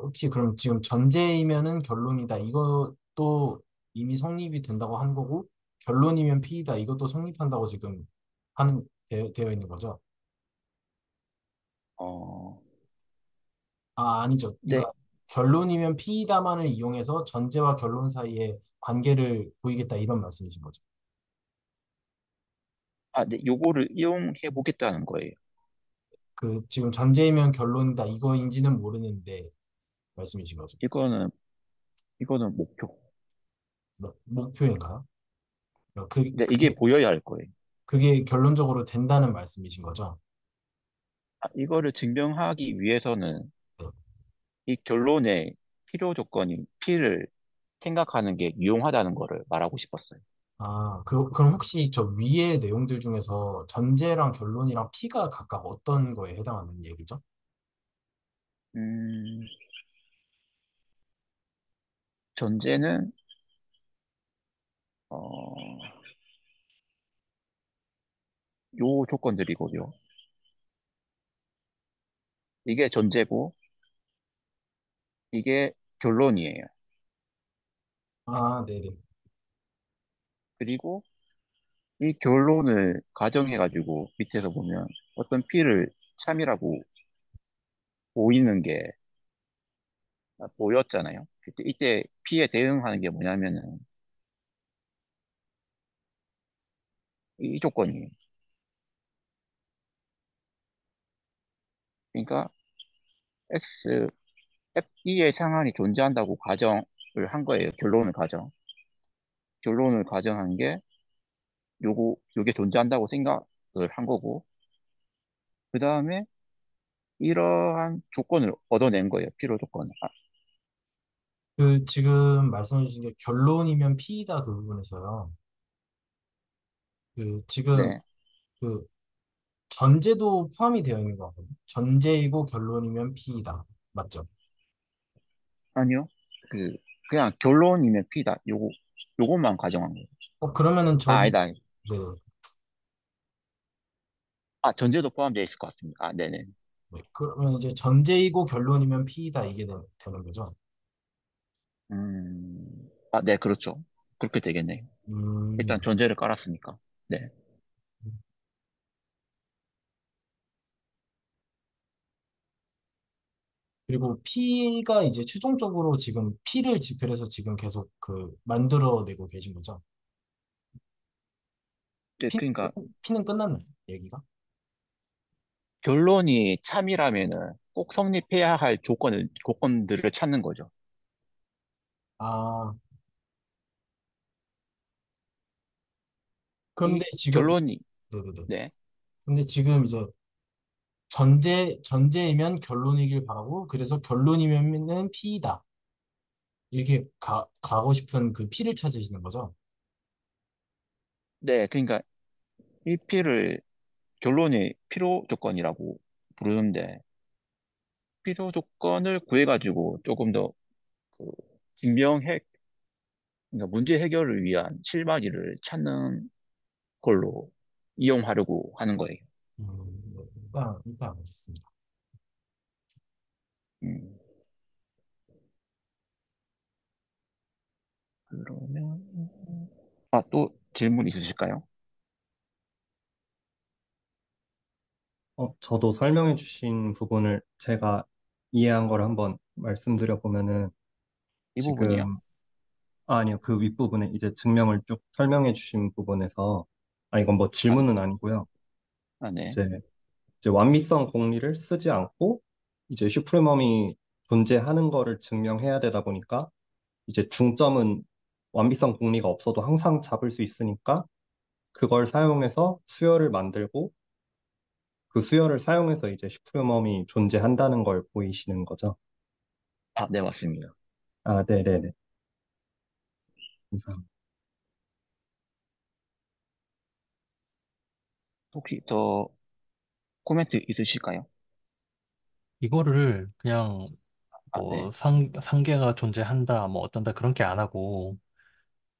혹시 그럼 지금 전제이면은 결론이다. 이것도 이미 성립이 된다고 한 거고, 결론이면 P이다. 이것도 성립한다고 지금 되어 있는 거죠? 어, 아니죠. 네, 그러니까 결론이면 P이다만을 이용해서 전제와 결론 사이에 관계를 보이겠다 이런 말씀이신 거죠. 네, 요거를 이용해 보겠다는 거예요. 지금 전제이면 결론이다. 이거인지는 모르는데 말씀이신 거죠. 이거는 이거는 목표. 목표인가요? 네, 이게 보여야 할 거예요. 그게 결론적으로 된다는 말씀이신 거죠? 이거를 증명하기 위해서는 네. 이 결론의 필요 조건인 P를 생각하는 게 유용하다는 거를 말하고 싶었어요. 그럼 혹시 저 위의 내용들 중에서 전제랑 결론이랑 P가 각각 어떤 거에 해당하는 얘기죠? 음, 전제는, 어, 요 조건들이고요. 이게 전제고, 이게 결론이에요. 네네. 그리고 이 결론을 가정해가지고 밑에서 보면 어떤 P를 참이라고 보이는 게 보였잖아요. 이때 P에 대응하는 게 뭐냐면은 이 조건이에요. 그러니까 X, F의 상한이 존재한다고 가정을 한 거예요. 결론을 가정한 게 요게 존재한다고 생각을 한 거고, 그 다음에 이러한 조건을 얻어낸 거예요. 필요 조건을. 지금 말씀해 주신 게 결론이면 P이다 그 부분에서요. 지금 네. 그 전제도 포함이 되어 있는 거 같거든요. 전제이고 결론이면 P이다. 맞죠? 아니요. 그, 그냥 결론이면 P다. 요것만 가정한 거예요. 그러면은 아니다. 아니다. 네. 전제도 포함되어 있을 것 같습니다. 네네. 네. 그러면 이제 전제이고 결론이면 P이다 이게 되는 거죠? 네, 그렇죠. 그렇게 되겠네요. 일단 음. 전제를 깔았으니까. 네. 그리고 P가 이제 최종적으로 지금 P를 지표해서 지금 계속 만들어내고 계신 거죠? 네, P, 그러니까 P는 끝났나요? 얘기가? 결론이 참이라면은 꼭 성립해야 할 조건들을 찾는 거죠. 아, 이 그런데 지금, 결론이, 네네네. 네, 근데 지금 이제 전제이면 결론이길 바라고, 그래서 결론이면은 P이다. 이렇게 가고 싶은 그 P를 찾으시는 거죠? 네, 그러니까 이 P를 결론이 필요 조건이라고 부르는데, 필요 조건을 구해가지고 조금 더 그 증명해, 그러니까 문제 해결을 위한 실마리를 찾는 걸로 이용하려고 하는 거예요. 일단 알겠습니다. 음, 그러면, 또 질문 있으실까요? 저도 설명해 주신 부분을 제가 이해한 걸 한번 말씀드려 보면은 이 지금, 부분이요? 아니요, 그 윗부분에 이제 증명을 쭉 설명해 주신 부분에서, 이건 뭐 아, 질문은 아니고요. 네. 이제, 이제 완미성 공리를 쓰지 않고 이제 슈프리멈이 존재하는 거를 증명해야 되다 보니까 이제 중점은 완비성 공리가 없어도 항상 잡을 수 있으니까 그걸 사용해서 수열을 만들고 그 수열을 사용해서 이제 슈프리멈이 존재한다는 걸 보이시는 거죠. 네, 맞습니다. 네네네. 감사합니다. 혹시 더 코멘트 있으실까요? 이거를 그냥 뭐 네. 상계가 존재한다, 뭐 어떤다 그런 게 안 하고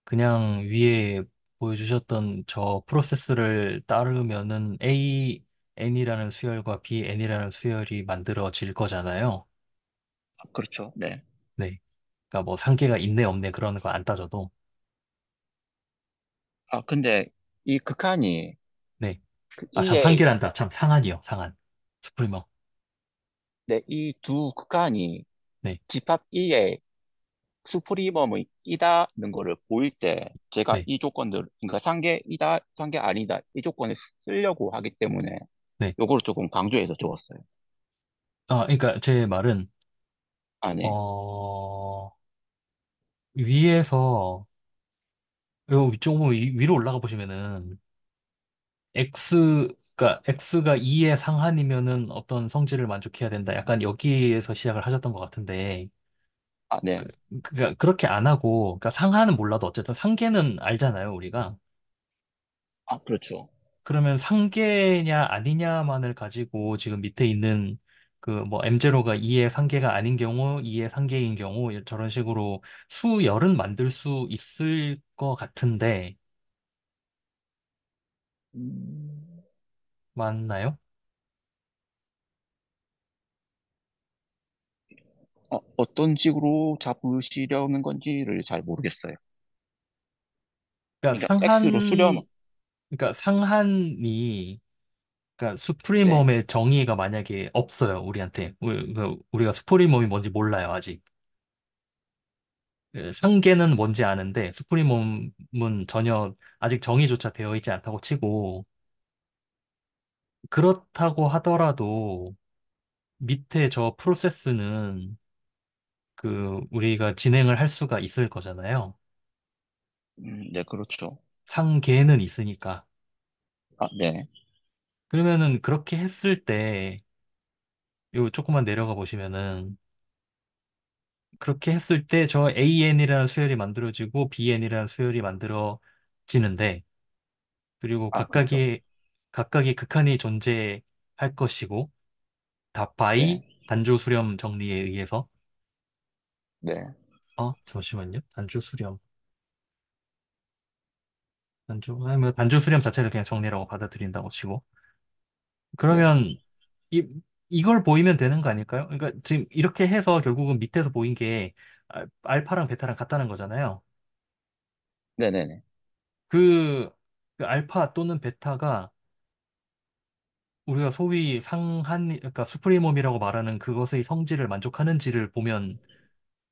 그냥 위에 보여주셨던 저 프로세스를 따르면은 A n이라는 수열과 B n이라는 수열이 만들어질 거잖아요. 그렇죠. 네. 네. 그러니까 뭐 상계가 있네 없네 그런 거 안 따져도 근데 이 극한이 네. 그 아, 참 EA, 상계란다. 참 상한이요. 상한. 수프리머. 네, 이 두 극한이 네. 집합 E의 수프리멈의 이다는 거를 보일 때 제가 네. 이 조건들, 그러니까 상계이다, 상계 아니다, 이 조건을 쓰려고 하기 때문에 네. 요거를 조금 강조해서 적었어요. 그러니까 제 말은 네. 어 위에서 요 위쪽 위로 올라가 보시면은 X가 X가 2의 상한이면은 어떤 성질을 만족해야 된다. 약간 여기에서 시작을 하셨던 것 같은데 네. 그러니까 그렇게 안 하고 그러니까 상한은 몰라도 어쨌든 상계는 알잖아요, 우리가. 그렇죠. 그러면 상계냐 아니냐만을 가지고 지금 밑에 있는 그 뭐 M0가 2의 상계가 아닌 경우, 2의 상계인 경우 저런 식으로 수열은 만들 수 있을 것 같은데 음, 맞나요? 어떤 식으로 잡으시려는 건지를 잘 모르겠어요. 그러니까 그러니까 X로 수렴, 상한이 그러니까 네. 수프리멈의 정의가 만약에 없어요, 우리한테. 우리가 수프리멈이 뭔지 몰라요, 아직. 상계는 뭔지 아는데 수프리멈은 전혀 아직 정의조차 되어 있지 않다고 치고 그렇다고 하더라도 밑에 저 프로세스는 그 우리가 진행을 할 수가 있을 거잖아요. 네, 그렇죠. 상계는 있으니까. 네. 그러면은 그렇게 했을 때 요 조금만 내려가 보시면은 그렇게 했을 때 저 AN이라는 수열이 만들어지고 BN이라는 수열이 만들어지는데 그리고 그렇죠. 각각의 극한이 존재할 것이고 다 바이 네. 단조 수렴 정리에 의해서 네. 잠시만요. 아니 뭐 단조 수렴 자체를 그냥 정리라고 받아들인다고 치고 네. 그러면 이 이걸 보이면 되는 거 아닐까요? 그러니까 지금 이렇게 해서 결국은 밑에서 보인 게 알파랑 베타랑 같다는 거잖아요. 네네네. 그, 그 알파 또는 베타가 우리가 소위 그러니까 수프리멈이라고 말하는 그것의 성질을 만족하는지를 보면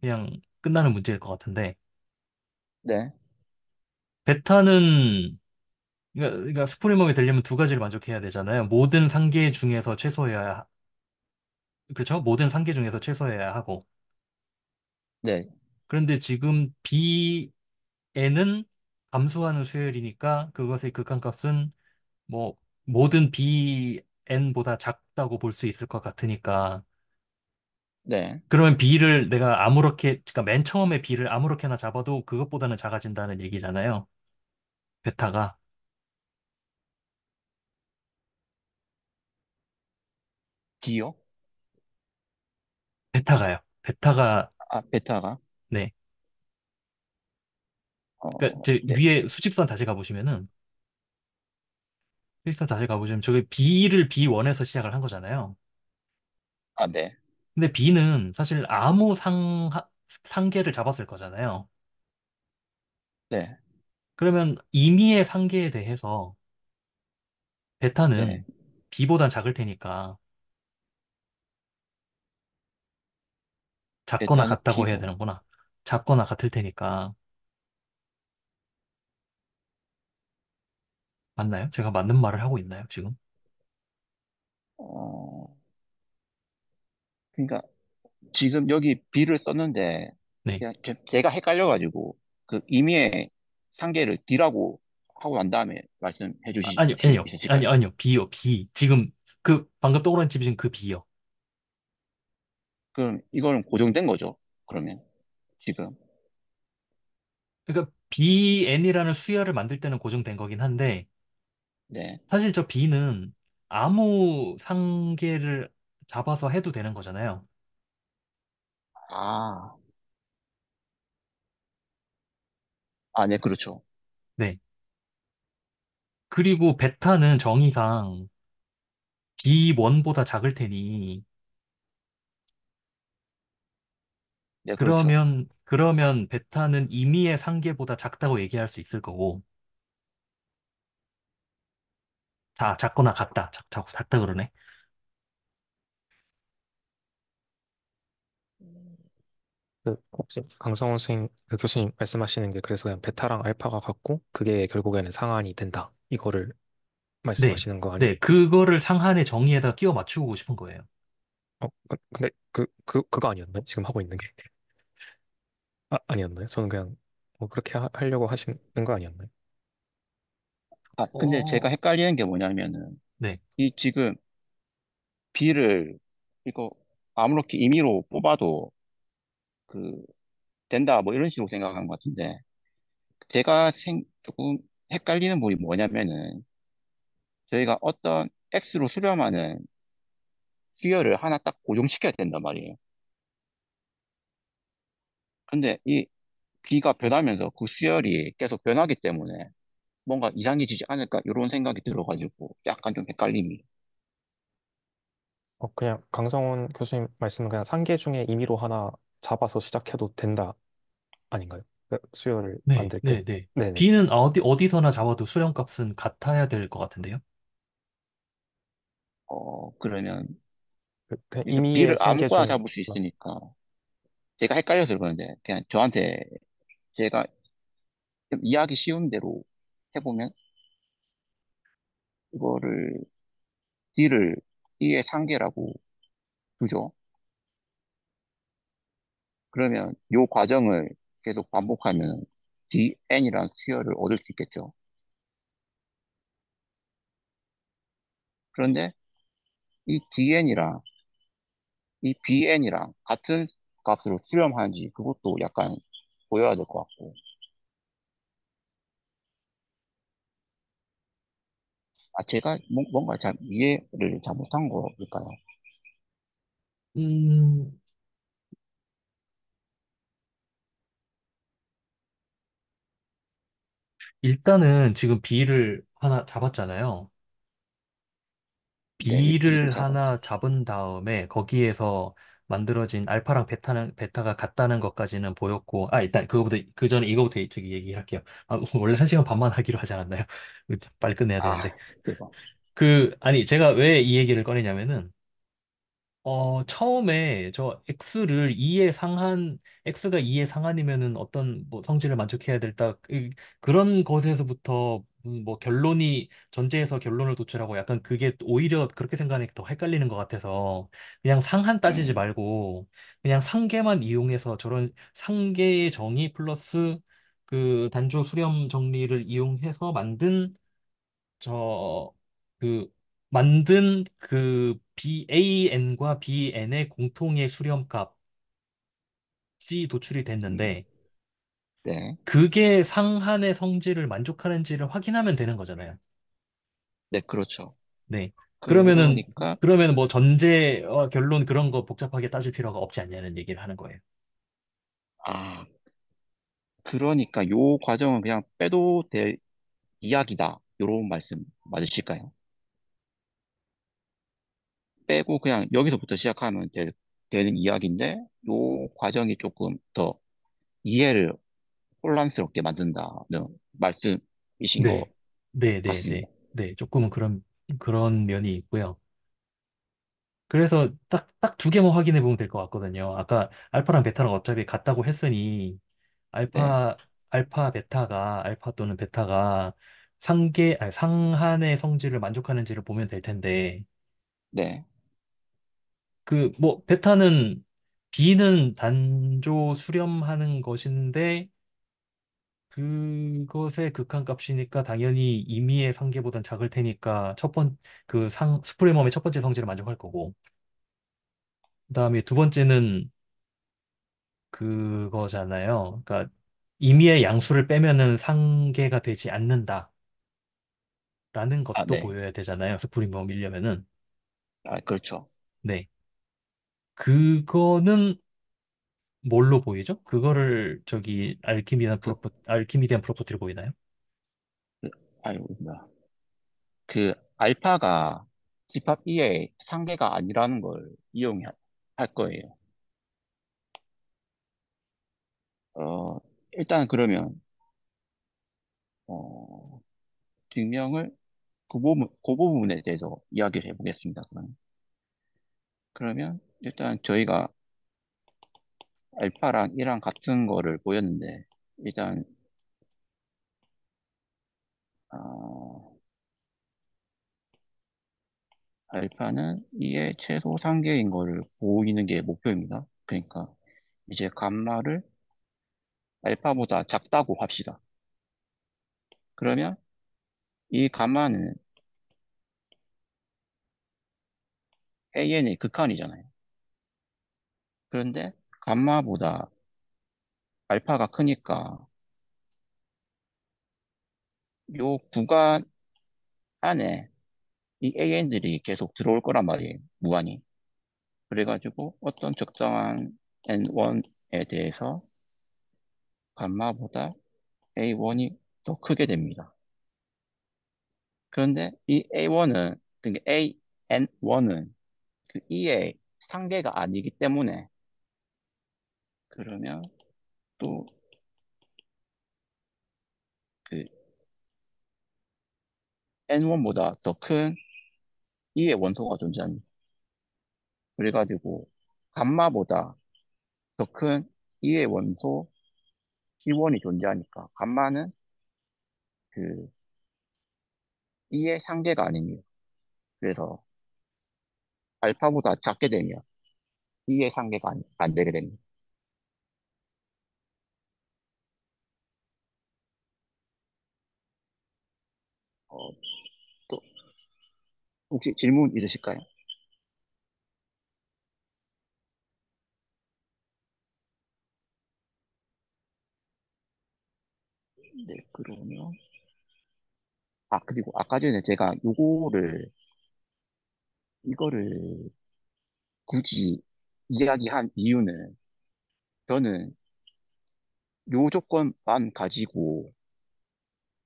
그냥 끝나는 문제일 것 같은데, 네. 베타는, 그러니까 수프리멈이 되려면 두 가지를 만족해야 되잖아요. 모든 상계 중에서 최소여야, 그렇죠? 모든 상계 중에서 최소여야 하고, 네. 그런데 지금 Bn은 감소하는 수열이니까 그것의 극한값은 뭐 모든 Bn보다 작다고 볼 수 있을 것 같으니까 네. 그러면 B를 내가 아무렇게 그러니까 맨 처음에 B를 아무렇게나 잡아도 그것보다는 작아진다는 얘기잖아요. 베타가 D요? 베타가요. 베타가 아, 베타가? 네. 그러니까 어, 제 네. 위에 수직선 다시 가보시면은 수직선 다시 가보시면 저게 B를 B1에서 시작을 한 거잖아요. 아, 네. 근데 B는 사실 아무 상계를 잡았을 거잖아요. 네. 그러면 임의의 상계에 대해서 네. 베타는 B보단 작을 테니까 작거나 베타는 같다고 해야 B보. 되는구나. 작거나 같을 테니까 맞나요? 제가 맞는 말을 하고 있나요, 지금? 어, 그러니까 지금 여기 B를 썼는데 네. 그냥 제가 헷갈려가지고 그 임의의 상계를 D라고 하고 난 다음에 말씀해 주실 아니요, 수 아니요, 있으실까요? 아니요, B요, B. 지금 그 방금 떠오른 집이 그 B요. 그럼 이거는 고정된 거죠? 그러면 지금. 그러니까 BN이라는 수열을 만들 때는 고정된 거긴 한데 네. 사실 저 B는 아무 상계를 잡아서 해도 되는 거잖아요. 아, 아, 네, 그렇죠. 네. 그리고 베타는 정의상 B1보다 작을 테니 네, 그렇죠. 그러면 베타는 임의의 상계보다 작다고 얘기할 수 있을 거고 작거나 같다. 자꾸 작다 그러네. 그 혹시 강성원 선생님, 그 교수님 말씀하시는 게 그래서 그냥 베타랑 알파가 같고 그게 결국에는 상한이 된다. 이거를 네. 말씀하시는 거 아니에요? 네. 그거를 상한의 정의에다 끼워 맞추고 싶은 거예요. 근데 그거 아니었나요? 지금 하고 있는 게. 아니었나요? 저는 그냥 뭐 그렇게 하려고 하시는 거 아니었나요? 아, 근데 제가 어, 헷갈리는 게 뭐냐면은 네. 이 지금 B를 이거 아무렇게 임의로 뽑아도 그 된다 뭐 이런 식으로 생각하는 것 같은데 제가 조금 헷갈리는 부분이 뭐냐면은 저희가 어떤 X로 수렴하는 수열을 하나 딱 고정시켜야 된단 말이에요. 근데 이 B가 변하면서 그 수열이 계속 변하기 때문에 뭔가 이상해지지 않을까 이런 생각이 들어가지고 약간 좀 헷갈림이. 그냥 강성원 교수님 말씀은 그냥 상계 중에 임의로 하나 잡아서 시작해도 된다 아닌가요? 그 수요를 네. 만들 때. 네. 네. 네네. B는 어디서나 잡아도 수렴값은 같아야 될 것 같은데요. 그러면 그냥 그러니까 임의의 B를 상계 아무거나 중에 잡을 수 있으니까 제가 헷갈려서 그러는데 그냥 저한테 제가 좀 이해하기 쉬운 대로 해보면 이거를 D를 D의 상계라고 두죠. 그러면 이 과정을 계속 반복하면 DN이라는 수열을 얻을 수 있겠죠. 그런데 이 DN이랑 이 BN이랑 같은 값으로 수렴하는지 그것도 약간 보여야 될 것 같고. 아, 제가 뭔가 잘 이해를 잘못한 걸까요? 음, 일단은 지금 B를 하나 잡았잖아요. 네, 이 B를 B를 하나 잡았죠. 잡은 다음에 거기에서 만들어진 알파랑 베타가 같다는 것까지는 보였고, 일단 그거부터, 그 전에 이거부터 저기 얘기할게요. 원래 1시간 반만 하기로 하지 않았나요? 빨리 끝내야 되는데. 아, 그거. 제가 왜 이 얘기를 꺼내냐면은, 처음에 X가 2의 상한이면은 어떤 뭐 성질을 만족해야 될 그런 것에서부터 뭐 결론이 전제해서 결론을 도출하고 약간 그게 오히려 그렇게 생각하니까 더 헷갈리는 것 같아서 그냥 상한 따지지 네, 말고 그냥 상계만 이용해서 저런 상계의 정의 플러스 그 단조 수렴 정리를 이용해서 저 그 만든 그 BAN과 BN의 공통의 수렴값이 도출이 음, 됐는데 네, 그게 상한의 성질을 만족하는지를 확인하면 되는 거잖아요. 네, 그렇죠. 네. 그러면은, 그러니까, 그러면 뭐 전제, 결론 그런 거 복잡하게 따질 필요가 없지 않냐는 얘기를 하는 거예요. 아, 그러니까 요 과정은 그냥 빼도 될 이야기다. 요런 말씀 맞으실까요? 빼고 그냥 여기서부터 시작하면 되는 이야기인데, 요 과정이 조금 더 이해를 혼란스럽게 만든다는 말씀이신 것 네. 네, 네, 같습니다. 네. 네. 조금은 그런 면이 있고요. 그래서 딱 두 개만 확인해 보면 될 것 같거든요. 아까 알파랑 베타랑 어차피 같다고 했으니, 네, 알파 또는 베타가 상한의 성질을 만족하는지를 보면 될 텐데, 네. 뭐, B는 단조 수렴하는 것인데, 그것의 극한값이니까 당연히 임의의 상계보단 작을 테니까 스프레멈의 첫 번째 성질을 만족할 거고, 그다음에 두 번째는 그거잖아요. 그러니까 임의의 양수를 빼면은 상계가 되지 않는다라는 아, 것도 네. 보여야 되잖아요. 스프리멈이려면은. 아, 그렇죠. 네. 그거는 뭘로 보이죠? 그거를 저기 그, 알키미디안 프로퍼티로 보이나요? 그, 아유, 뭐야. 그, 알파가 집합 2의 상계가 아니라는 걸 이용할 거예요. 어, 일단 그러면, 어, 증명을 그 부분에 대해서 이야기를 해보겠습니다. 그러면 일단 저희가 알파랑 이랑 같은 거를 보였는데, 일단, 어, 알파는 2의 최소 상계인 거를 보이는 게 목표입니다. 그러니까 이제 감마를 알파보다 작다고 합시다. 그러면 이 감마는 AN의 극한이잖아요. 그런데 감마보다 알파가 크니까 요 구간 안에 이 AN들이 계속 들어올 거란 말이에요. 무한히. 그래가지고 어떤 적정한 N1에 대해서 감마보다 A1이 더 크게 됩니다. 그런데 이 A1은, 그러니까 AN1은 그 E의 상계가 아니기 때문에 그러면 또 그 N1보다 더 큰 E의 원소가 존재합니다. 그래가지고 감마보다 더 큰 E의 원소 T1이 존재하니까 감마는 그 E의 상계가 아닙니다. 그래서 알파보다 작게 되면 E의 상계가 안 되게 됩니다. 어, 또 혹시 질문 있으실까요? 네, 그러면 그리고 아까 전에 제가 이거를 굳이 이야기한 이유는 저는 요 조건만 가지고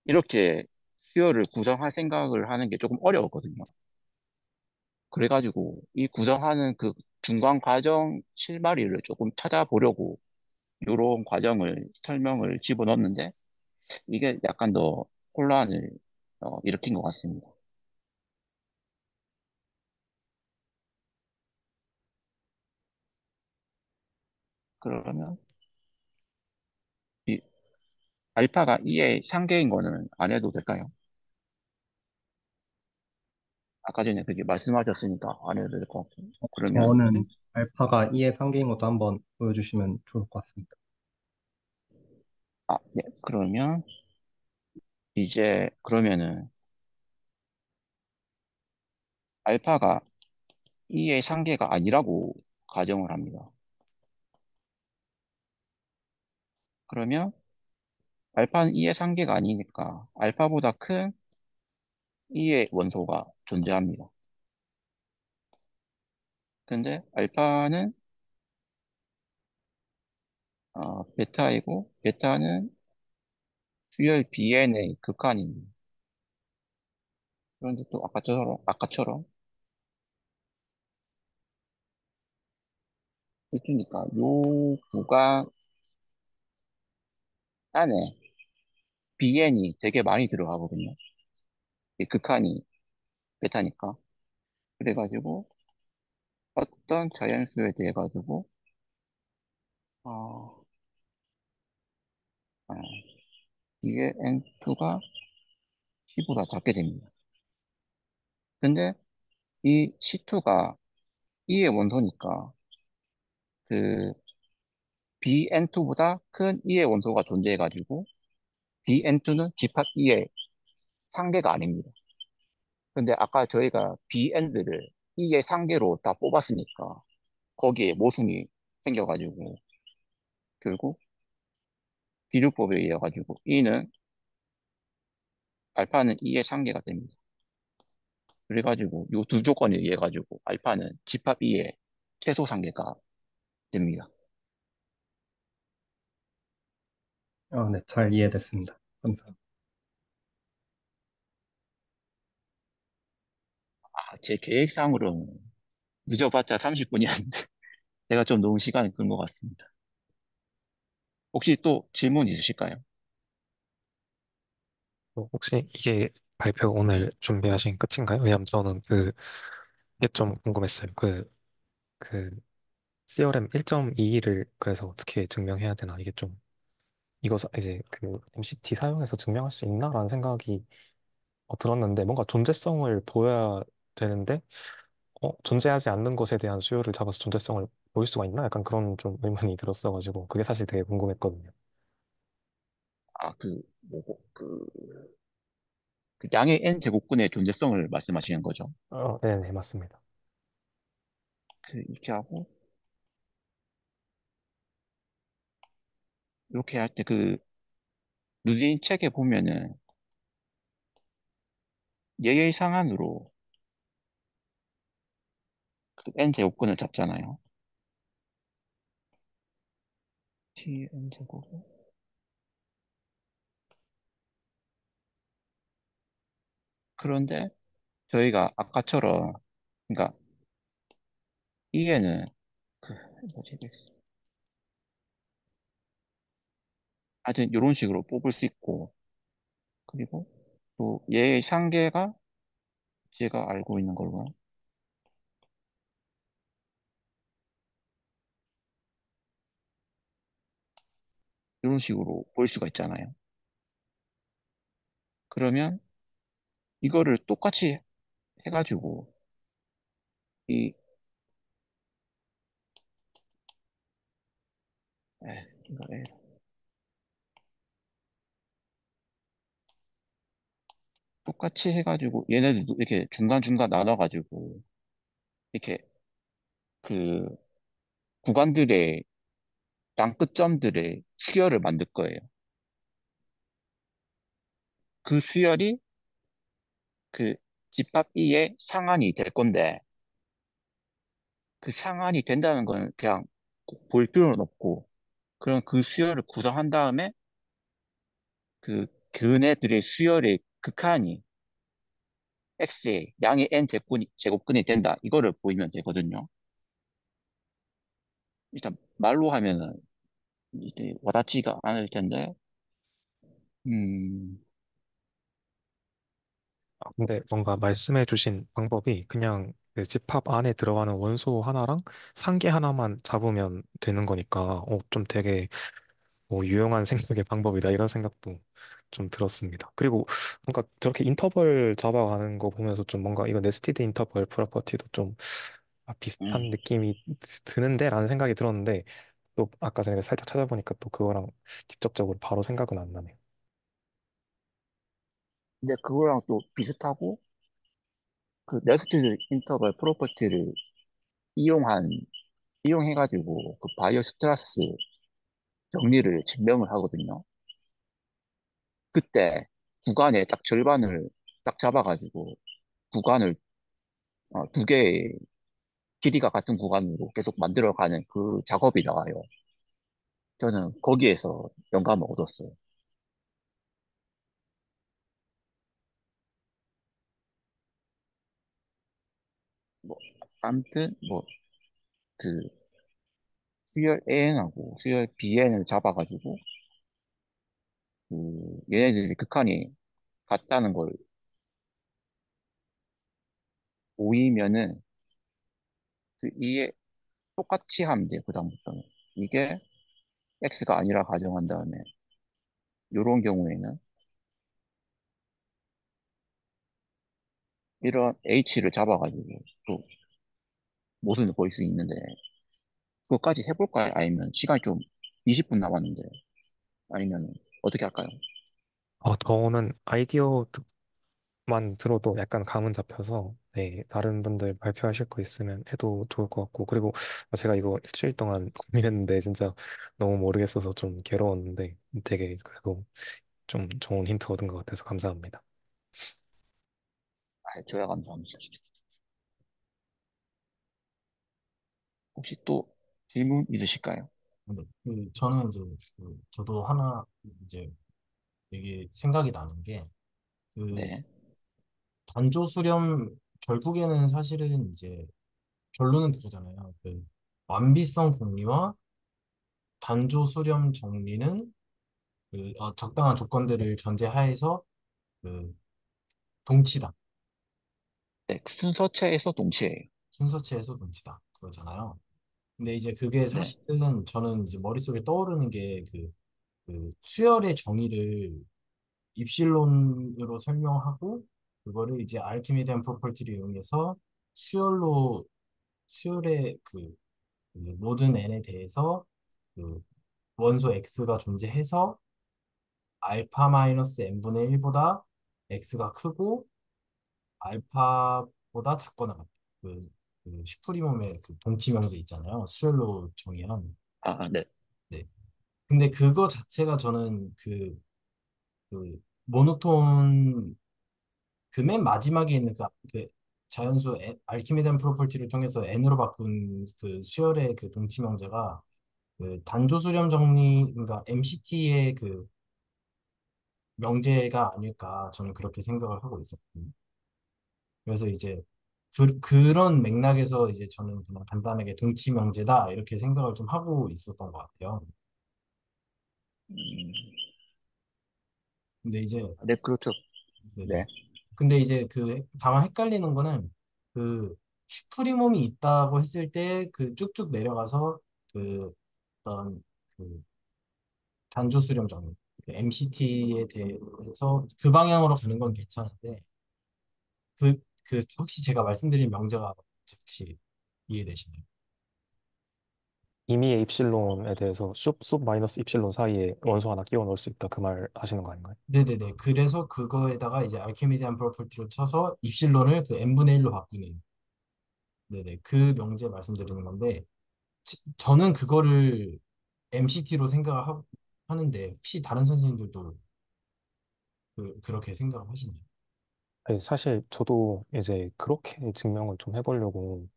이렇게 수요를 구성할 생각을 하는 게 조금 어려웠거든요. 그래가지고 이 구성하는 그 중간 과정 실마리를 조금 찾아보려고 요런 과정을 설명을 집어넣었는데 이게 약간 더 혼란을 일으킨 것 같습니다. 그러면 이 알파가 2의 상계인 거는 안 해도 될까요? 아까 전에 그게 말씀하셨으니까 안 해도 될 것 같고. 그러면, 저는 알파가 2의 상계인 것도 한번 보여주시면 좋을 것 같습니다. 네. 그러면, 이제, 그러면은, 알파가 2의 상계가 아니라고 가정을 합니다. 그러면, 알파는 2의 상계가 아니니까, 알파보다 큰 2의 원소가 존재합니다. 근데, 알파는, 베타이고, 베타는 수열 Bn의 극한입니다. 그런데 또 아까처럼, 있으니까, 요 구간 안에 Bn이 되게 많이 들어가거든요. 이 극한이 베타니까. 그래가지고, 어떤 자연수에 대해 가지고, 어, 아, 이게 N2가 C보다 작게 됩니다. 근데 이 C2가 E의 원소니까, 그 BN2보다 큰 E의 원소가 존재해가지고, BN2는 집합 E의 상계가 아닙니다. 근데 아까 저희가 BN들을 E의 상계로 다 뽑았으니까, 거기에 모순이 생겨가지고, 결국 비율법에 의해 가지고 E는, 알파는 E의 상계가 됩니다. 그래가지고 요 두 조건에 의해 가지고 알파는 집합 2의 최소 상계가 됩니다. 네, 잘 이해됐습니다. 감사합니다. 제 계획상으로는 늦어봤자 30분이었는데 제가 좀 너무 시간을 끈 것 같습니다. 혹시 또 질문 있으실까요? 혹시 이게 발표 오늘 준비하신 끝인가요? 왜냐면 저는 이게 좀 궁금했어요. 그 CRM 1.22를 그래서 어떻게 증명해야 되나 이게 좀 이제 그 MCT 사용해서 증명할 수 있나라는 생각이 들었는데 뭔가 존재성을 보여야 되는데 존재하지 않는 것에 대한 수요를 잡아서 존재성을 보일 수가 있나? 약간 그런 좀 의문이 들었어가지고 그게 사실 되게 궁금했거든요. 뭐고, 그 양의 n 제곱근의 존재성을 말씀하시는 거죠. 네네 맞습니다. 이렇게 하고 이렇게 할 때 누린 책에 보면은 얘의 상한으로 n 제곱근을 잡잖아요. t n 제곱. 그런데 저희가 아까처럼, 그러니까 이에는 그 뭐지? 하여튼 이런 식으로 뽑을 수 있고, 그리고 또 얘의 상계가 제가 알고 있는 걸로 이런 식으로 볼 수가 있잖아요. 그러면 이거를 똑같이 해가지고 이 이거를 똑같이 해가지고 얘네들도 이렇게 중간중간 나눠가지고 이렇게 그 구간들의 땅끝점들의 수열을 만들 거예요. 그 수열이 그 집합 E의 상한이 될 건데, 그 상한이 된다는 건 그냥 꼭 볼 필요는 없고, 그럼 그 수열을 구성한 다음에 그 근해들의 수열의 극한이 x의 양의 n 제곱근이 된다. 이거를 보이면 되거든요. 일단 말로 하면은 이제 와닿지가 않을 텐데, 음, 근데 뭔가 말씀해주신 방법이 그냥 그 집합 안에 들어가는 원소 하나랑 상계 하나만 잡으면 되는 거니까 좀 되게 뭐 유용한 생각의 방법이다 이런 생각도 좀 들었습니다. 그리고 뭔가 저렇게 인터벌 잡아가는 거 보면서 좀 뭔가 이거 네스티드 인터벌 프로퍼티도 좀 음. 비슷한 느낌이 드는데라는 생각이 들었는데 또 아까 전에 살짝 찾아보니까 또 그거랑 직접적으로 바로 생각은 안 나네요. 근데 그거랑 또 비슷하고 그 네스티드 인터벌 프로퍼티를 이용한 이용해가지고 그 바이오 스트라스 정리를 증명을 하거든요. 그때 구간의 딱 절반을 딱 잡아가지고 구간을 두 개의 길이가 같은 구간으로 계속 만들어가는 그 작업이 나와요. 저는 거기에서 영감을 얻었어요. 뭐 아무튼 뭐 그 수열 An하고 수열 BN을 잡아가지고 그 얘네들이 극한이 같다는 걸 보이면은 그 이에 똑같이 하면 돼요. 그다음부터는 이게 X가 아니라 가정한 다음에 이런 경우에는 이런 H를 잡아가지고 또 모순을 보일 수 있는데 그것까지 해볼까요? 아니면 시간이 좀 20분 남았는데 아니면 어떻게 할까요? 저는 아이디어만 들어도 약간 감은 잡혀서 네, 다른 분들 발표하실 거 있으면 해도 좋을 것 같고 그리고 제가 이거 일주일 동안 고민했는데 진짜 너무 모르겠어서 좀 괴로웠는데 되게 그래도 좀 좋은 힌트 얻은 것 같아서 감사합니다. 줘야 감사합니다. 혹시 또 질문 있으실까요? 네. 저는 이제 저도 하나 이제 되게 생각이 나는 게 그 네, 단조 수렴 결국에는 사실은 이제 결론은 그거잖아요. 완비성 공리와 단조 수렴 정리는 적당한 조건들을 전제하에서 그 동치다. 네, 순서체에서 동시에요. 순서체에서 동치다. 그러잖아요. 근데 이제 그게 네, 사실은 저는 이제 머릿속에 떠오르는 게 그 수열의 정의를 입실론으로 설명하고 그거를 이제 알키미디안 프로퍼티를 이용해서 수열로 수열의 그 모든 n에 대해서 그 원소 x가 존재해서 알파 마이너스 n분의 1보다 x가 크고 알파보다 작거나 같다. 슈프리멈의 그 동치 명제 있잖아요. 수열로 정의한. 네, 네. 근데 그거 자체가 저는 그 모노톤 그 맨 마지막에 있는 그 자연수 알키미덴 프로퍼티를 통해서 n으로 바꾼 그 수열의 그 동치 명제가 그 단조 수렴 정리 그러니까 MCT의 그 명제가 아닐까 저는 그렇게 생각을 하고 있었거든요. 그래서 이제 그런 맥락에서 이제 저는 그냥 간단하게 동치 명제다 이렇게 생각을 좀 하고 있었던 것 같아요. 음, 근데 이제 네, 그렇죠. 네네. 네, 근데 이제 다만 헷갈리는 거는 그 슈프리몸이 있다고 했을 때 그 쭉쭉 내려가서 그 어떤 그 단조 수렴 정리 MCT에 대해서 그 방향으로 가는 건 괜찮은데 혹시 제가 말씀드린 명제가 혹시 이해되시나요? 이미의 입실론에 대해서 숲 마이너스 입실론 사이에 원소 하나 끼워 넣을 수 있다 그 말 하시는 거 아닌가요? 네네네. 그래서 그거에다가 이제 알키미디안 프로퍼티로 쳐서 입실론을 그 n분의 1로 바꾸는 네네. 그 명제 말씀드리는 건데 저는 그거를 MCT로 하는데 혹시 다른 선생님들도 그렇게 생각을 하시나요? 아니, 사실 저도 이제 그렇게 증명을 좀 해보려고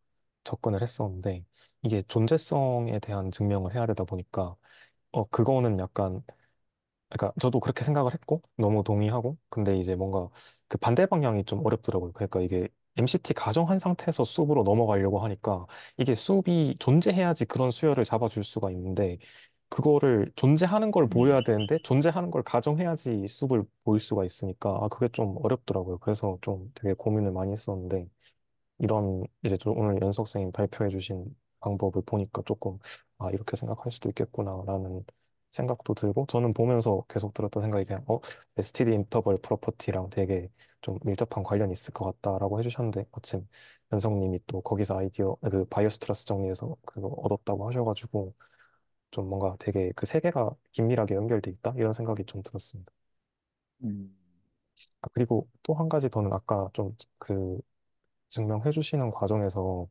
접근을 했었는데 이게 존재성에 대한 증명을 해야 되다 보니까 그거는 약간 그러니까 저도 그렇게 생각을 했고 너무 동의하고 근데 이제 뭔가 그 반대 방향이 좀 어렵더라고요. 그러니까 이게 MCT 가정한 상태에서 숲으로 넘어가려고 하니까 이게 숲이 존재해야지 그런 수열을 잡아줄 수가 있는데 그거를 존재하는 걸 음, 보여야 되는데 존재하는 걸 가정해야지 숲을 보일 수가 있으니까 그게 좀 어렵더라고요. 그래서 좀 되게 고민을 많이 했었는데 이런 이제 좀 오늘 연석 선생님 발표해 주신 방법을 보니까 조금 이렇게 생각할 수도 있겠구나라는 생각도 들고 저는 보면서 계속 들었던 생각이 그냥 STD 인터벌 프로퍼티랑 되게 좀 밀접한 관련이 있을 것 같다라고 해주셨는데 마침 연성님이 또 거기서 아이디어 그 바이오스트러스 정리해서 그거 얻었다고 하셔가지고 좀 뭔가 되게 그 세 개가 긴밀하게 연결돼 있다 이런 생각이 좀 들었습니다. 음, 아, 그리고 또 한 가지 더는 아까 좀 그 증명해 주시는 과정에서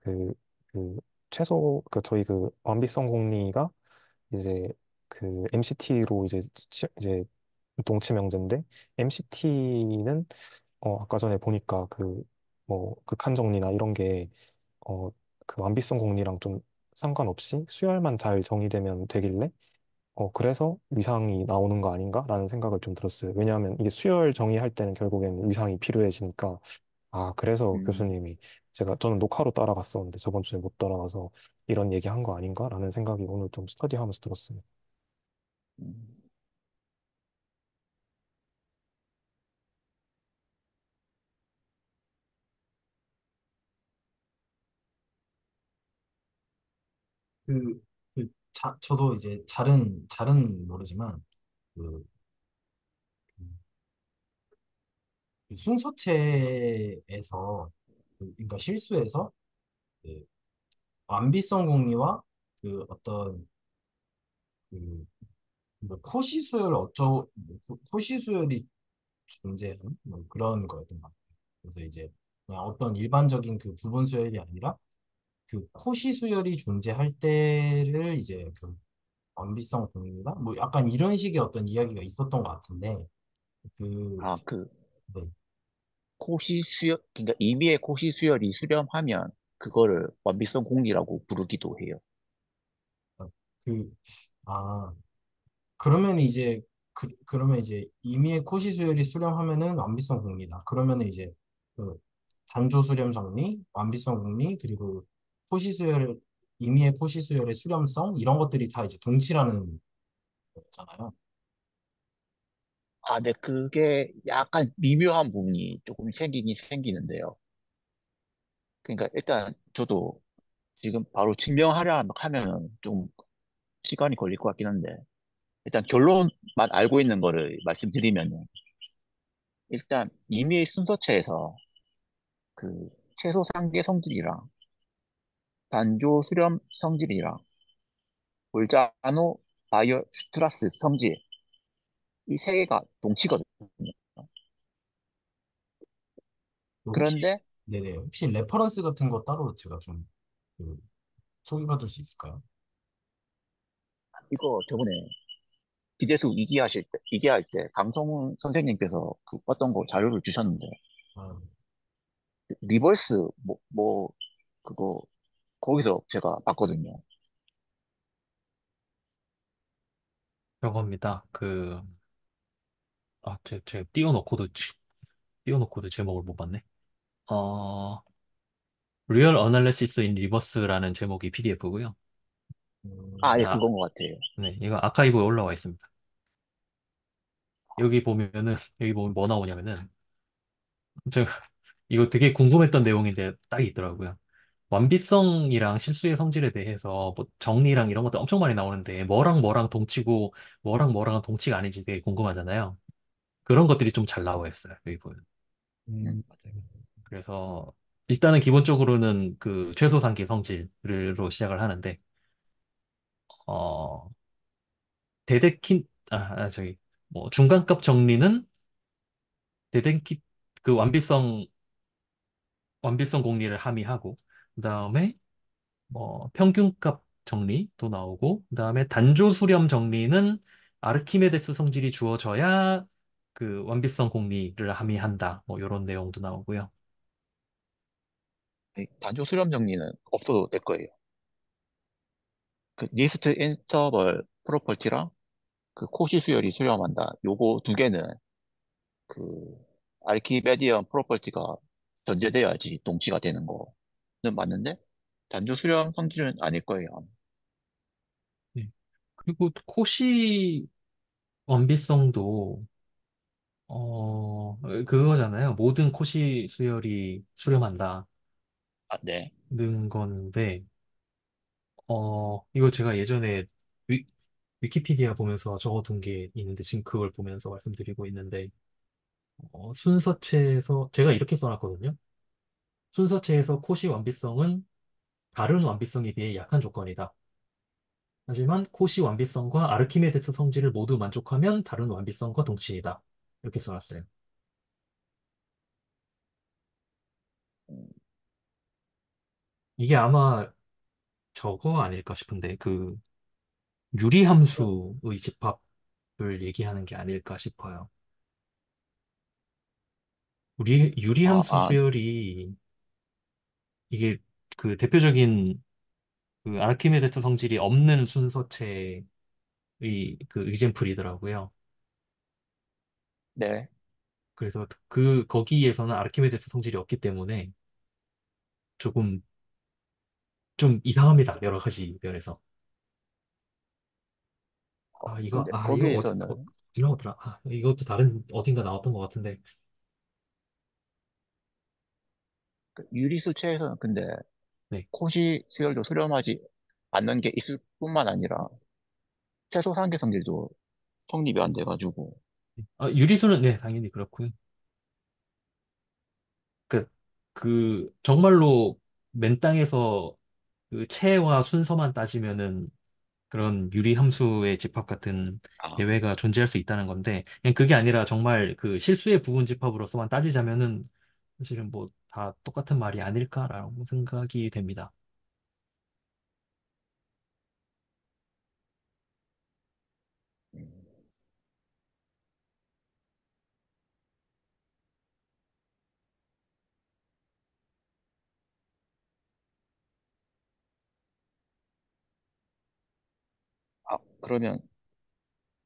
그, 그 최소 그 저희 그 완비성 공리가 이제 그 MCT로 이제 동치명제인데 MCT는 아까 전에 보니까 그 뭐 극한 정리나 이런 게 그 완비성 공리랑 좀 상관없이 수열만 잘 정의되면 되길래 그래서 위상이 나오는 거 아닌가라는 생각을 좀 들었어요. 왜냐하면 이게 수열 정의할 때는 결국엔 위상이 필요해지니까 아 그래서 음, 교수님이 저는 녹화로 따라갔었는데 저번 주에 못 따라가서 이런 얘기 한 거 아닌가라는 생각이 오늘 좀 스터디하면서 들었습니다. 음. 그, 저도 이제 잘은 모르지만, 그, 그 순서체에서, 그러니까 실수해서, 그 완비성 공리와 그 어떤, 그, 뭐 코시수열 코시수열이 존재하는 뭐 그런 거였던 것 같아요. 그래서 이제 그냥 어떤 일반적인 그 부분 수열이 아니라 그 코시수열이 존재할 때를 이제 그 완비성 공유가 뭐 약간 이런 식의 어떤 이야기가 있었던 것 같은데 그 아, 그 네. 코시 수열, 그러니까 임의의 코시 수열이 수렴하면 그거를 완비성 공리라고 부르기도 해요. 어, 그, 아, 그러면 이제 그러면 이제 임의의 코시수열이 수렴하면은 완비성 공리다. 그러면은 이제 그 단조 수렴 정리, 완비성 공리 그리고 코시수열 임의의 코시수열의 수렴성 이런 것들이 다 이제 동치라는 거잖아요. 아, 네, 그게 약간 미묘한 부분이 조금 생기긴 생기는데요. 그러니까 일단 저도 지금 바로 증명하려 하면 좀 시간이 걸릴 것 같긴 한데, 일단 결론만 알고 있는 거를 말씀드리면은, 일단 임의의 순서체에서 그 최소 상계 성질이랑 단조 수렴 성질이랑 볼자노 바이오 슈트라스 성질, 이 세 개가 동치거든요. 혹시 그런데 네네 혹시 레퍼런스 같은 거 따로 제가 좀 소개받을 수 있을까요? 이거 저번에 기대수 이기할 때 강성훈 선생님께서 그 어떤 거 자료를 주셨는데, 아, 리버스, 그거, 거기서 제가 봤거든요. 저겁니다. 제가 띄워놓고도 제목을 못 봤네. 어, Real Analysis in Reverse라는 제목이 PDF고요. 아, 예, 아, 그건 것 같아요. 네, 이거 아카이브에 올라와 있습니다. 여기 보면 뭐 나오냐면은, 제가 이거 되게 궁금했던 내용인데 딱 있더라고요. 완비성이랑 실수의 성질에 대해서 뭐 정리랑 이런 것도 엄청 많이 나오는데 뭐랑 뭐랑 동치고 뭐랑 뭐랑은 동치가 아닌지 되게 궁금하잖아요. 그런 것들이 좀 잘 나와 있어요. 여기 보면. 맞아요. 그래서 일단은 기본적으로는 그 최소상기 성질로 시작을 하는데 어 데데킨 저기 뭐 중간값 정리는 데덴키 그 완비성 공리를 함의하고 그다음에 뭐 평균값 정리도 나오고 그다음에 단조 수렴 정리는 아르키메데스 성질이 주어져야 그 완비성 공리를 함의한다. 뭐 이런 내용도 나오고요. 이 단조 수렴 정리는 없어도 될 거예요. 그 리스트 인터벌 프로퍼티랑 그 코시 수열이 수렴한다. 요거 두 개는 그 아르키메디언 프로퍼티가 전제돼야지 동치가 되는 거는 맞는데, 단조 수렴 성질은 아닐 거예요. 네. 그리고 코시 완비성도 그거잖아요. 모든 코시 수열이 수렴한다는 아, 네. 건데 이거 제가 예전에 위키피디아 보면서 적어둔 게 있는데 지금 그걸 보면서 말씀드리고 있는데 순서체에서 제가 이렇게 써놨거든요. 순서체에서 코시 완비성은 다른 완비성에 비해 약한 조건이다. 하지만 코시 완비성과 아르키메데스 성질을 모두 만족하면 다른 완비성과 동치이다. 이렇게 써놨어요. 이게 아마 저거 아닐까 싶은데 그 유리함수의 집합을 얘기하는 게 아닐까 싶어요. 아, 유리함수 아, 수열이 이게 그 대표적인 그 아르키메데스 성질이 없는 순서체의 그 이젠플이더라고요. 네. 그래서 그 거기에서는 아르키메데스 성질이 없기 때문에 조금 좀 이상합니다. 여러 가지 면에서. 근데 이거 거기에서는 어디 나오더라? 이것도 다른 어딘가 나왔던 것 같은데. 그 유리수체에서는 근데 네. 코시 수열도 수렴하지 않는 게 있을 뿐만 아니라 최소 상계 성질도 성립이 안 돼가지고 유리수는 네, 당연히 그렇고요. 그, 정말로 맨 땅에서 그 체와 순서만 따지면은 그런 유리함수의 집합 같은 아, 대회가 존재할 수 있다는 건데, 그냥 그게 아니라 정말 그 실수의 부분 집합으로서만 따지자면은 사실은 뭐 다 똑같은 말이 아닐까라고 생각이 됩니다. 음, 그러면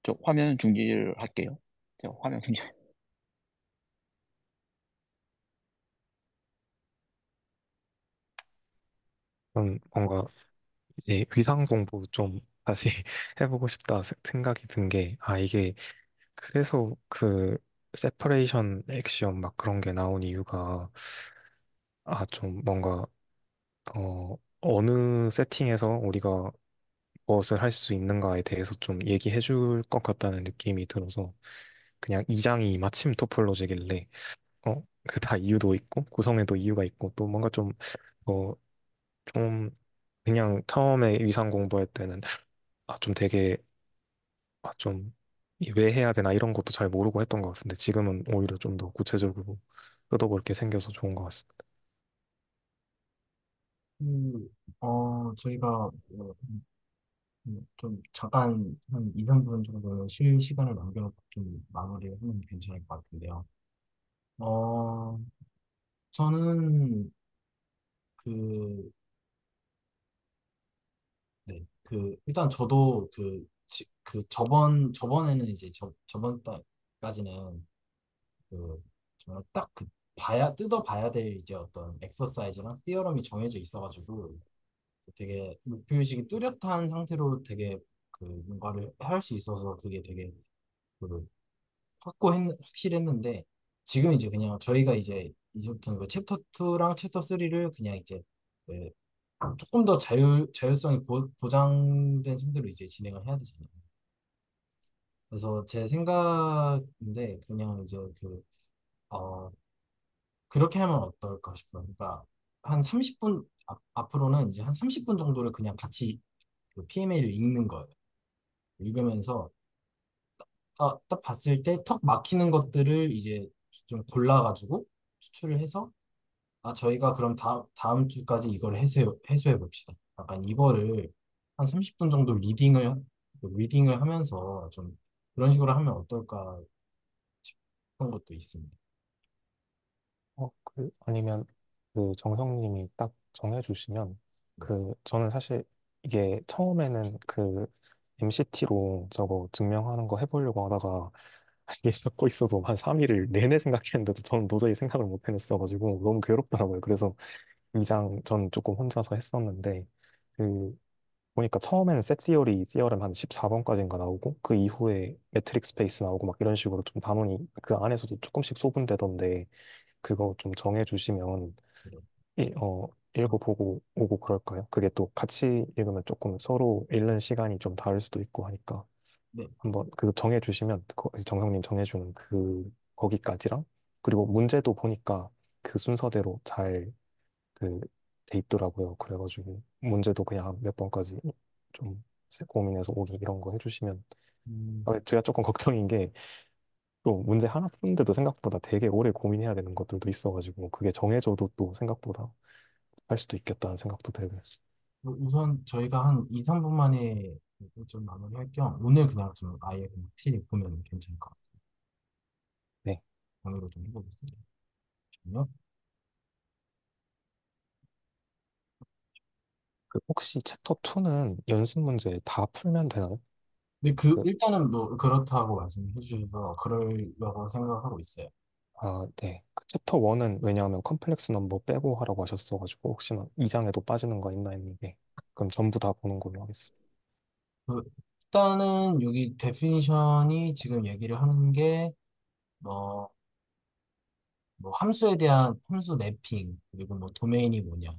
저 화면 중지를 할게요. 제가 화면 중지. 뭔가 이제 위상 공부 좀 다시 해보고 싶다 생각이 든 게, 아, 이게 그래서 그 세퍼레이션 액션 막 그런 게 나온 이유가, 아, 좀 뭔가, 어느 세팅에서 우리가 무엇을 할 수 있는가에 대해서 좀 얘기해 줄 것 같다는 느낌이 들어서, 그냥 이 장이 마침 토폴로지길래, 그 다 이유도 있고, 구성에도 이유가 있고, 또 뭔가 좀, 어, 좀, 그냥 처음에 위상 공부할 때는, 좀 되게, 좀, 왜 해야 되나 이런 것도 잘 모르고 했던 것 같은데, 지금은 오히려 좀 더 구체적으로 뜯어볼 게 생겨서 좋은 것 같습니다. 저희가 좀 잠깐 한 2, 3분 정도 쉴 시간을 남겨놓고 좀 마무리하면 괜찮을 것 같은데요. 어, 저는 그, 네, 일단 저도 저번에는 이제 저번 달까지는 정말 딱 뜯어봐야 될 이제 어떤 엑서사이즈랑 티어럼이 정해져 있어가지고 되게 목표의식이 뚜렷한 상태로 되게 뭔가를 할 수 있어서 그게 되게 그 확실했는데 지금 이제 그냥 저희가 이제부터는 그 챕터 2랑 챕터 3를 그냥 이제 그 조금 더 자율성이 보장된 상태로 이제 진행을 해야 되잖아요. 그래서 제 생각인데 그냥 이제 어, 그렇게 하면 어떨까 싶어요. 그러니까 한 30분 앞으로는 이제 한 30분 정도를 그냥 같이 그 PMA를 읽는 거예요. 읽으면서 딱 봤을 때 턱 막히는 것들을 이제 좀 골라가지고 추출을 해서 저희가 그럼 다음 주까지 이걸 해소해 봅시다. 약간 이거를 한 30분 정도 리딩을 하면서 좀 그런 식으로 하면 어떨까 싶은 것도 있습니다. 아니면 그 정성님이 딱 정해주시면, 네. 저는 사실 이게 처음에는 그 MCT로 저거 증명하는 거 해보려고 하다가 이게 적고 있어도 한 3일을 내내 생각했는데도 저는 도저히 생각을 못 해냈어가지고 너무 괴롭더라고요. 그래서 이장 전 조금 혼자서 했었는데, 그 보니까 처음에는 셋 티어리, 티어렘 한 14번까지인가 나오고 그 이후에 매트릭 스페이스 나오고 막 이런 식으로 좀 단원이 그 안에서도 조금씩 소분되던데, 그거 좀 정해주시면 읽어보고 오고 그럴까요? 그게 또 같이 읽으면 조금 서로 읽는 시간이 좀 다를 수도 있고 하니까 네. 한번 그 정해주시면 정성님 정해주는 그 거기까지랑 그리고 문제도 보니까 그 순서대로 잘 그 돼 있더라고요. 그래가지고 문제도 그냥 몇 번까지 좀 고민해서 오기 이런 거 해주시면 제가 조금 걱정인 게 또 문제 하나 푸는데도 생각보다 되게 오래 고민해야 되는 것들도 있어가지고 그게 정해져도 또 생각보다 할 수도 있겠다는 생각도 들고요. 우선 저희가 한 2, 3분 만에 좀 마무리할 겸 오늘 그냥 좀 아예 그냥 확실히 보면 괜찮을 것 같습니다. 네. 오늘로 좀 해보겠습니다. 잠시만요. 그 혹시 챕터 2는 연습 문제 다 풀면 되나요? 근데 그 그, 일단은 뭐 그렇다고 말씀해 주셔서 그러려고 생각하고 있어요. 네. 그 챕터 1은 왜냐하면 컴플렉스 넘버 빼고 하라고 하셨어가지고 혹시나 2장에도 빠지는 거 있나 했는데 그럼 전부 다 보는 걸로 하겠습니다. 그 일단은 여기 데피니션이 지금 얘기를 하는 게 뭐, 뭐 함수에 대한 함수 매핑 그리고 뭐 도메인이 뭐냐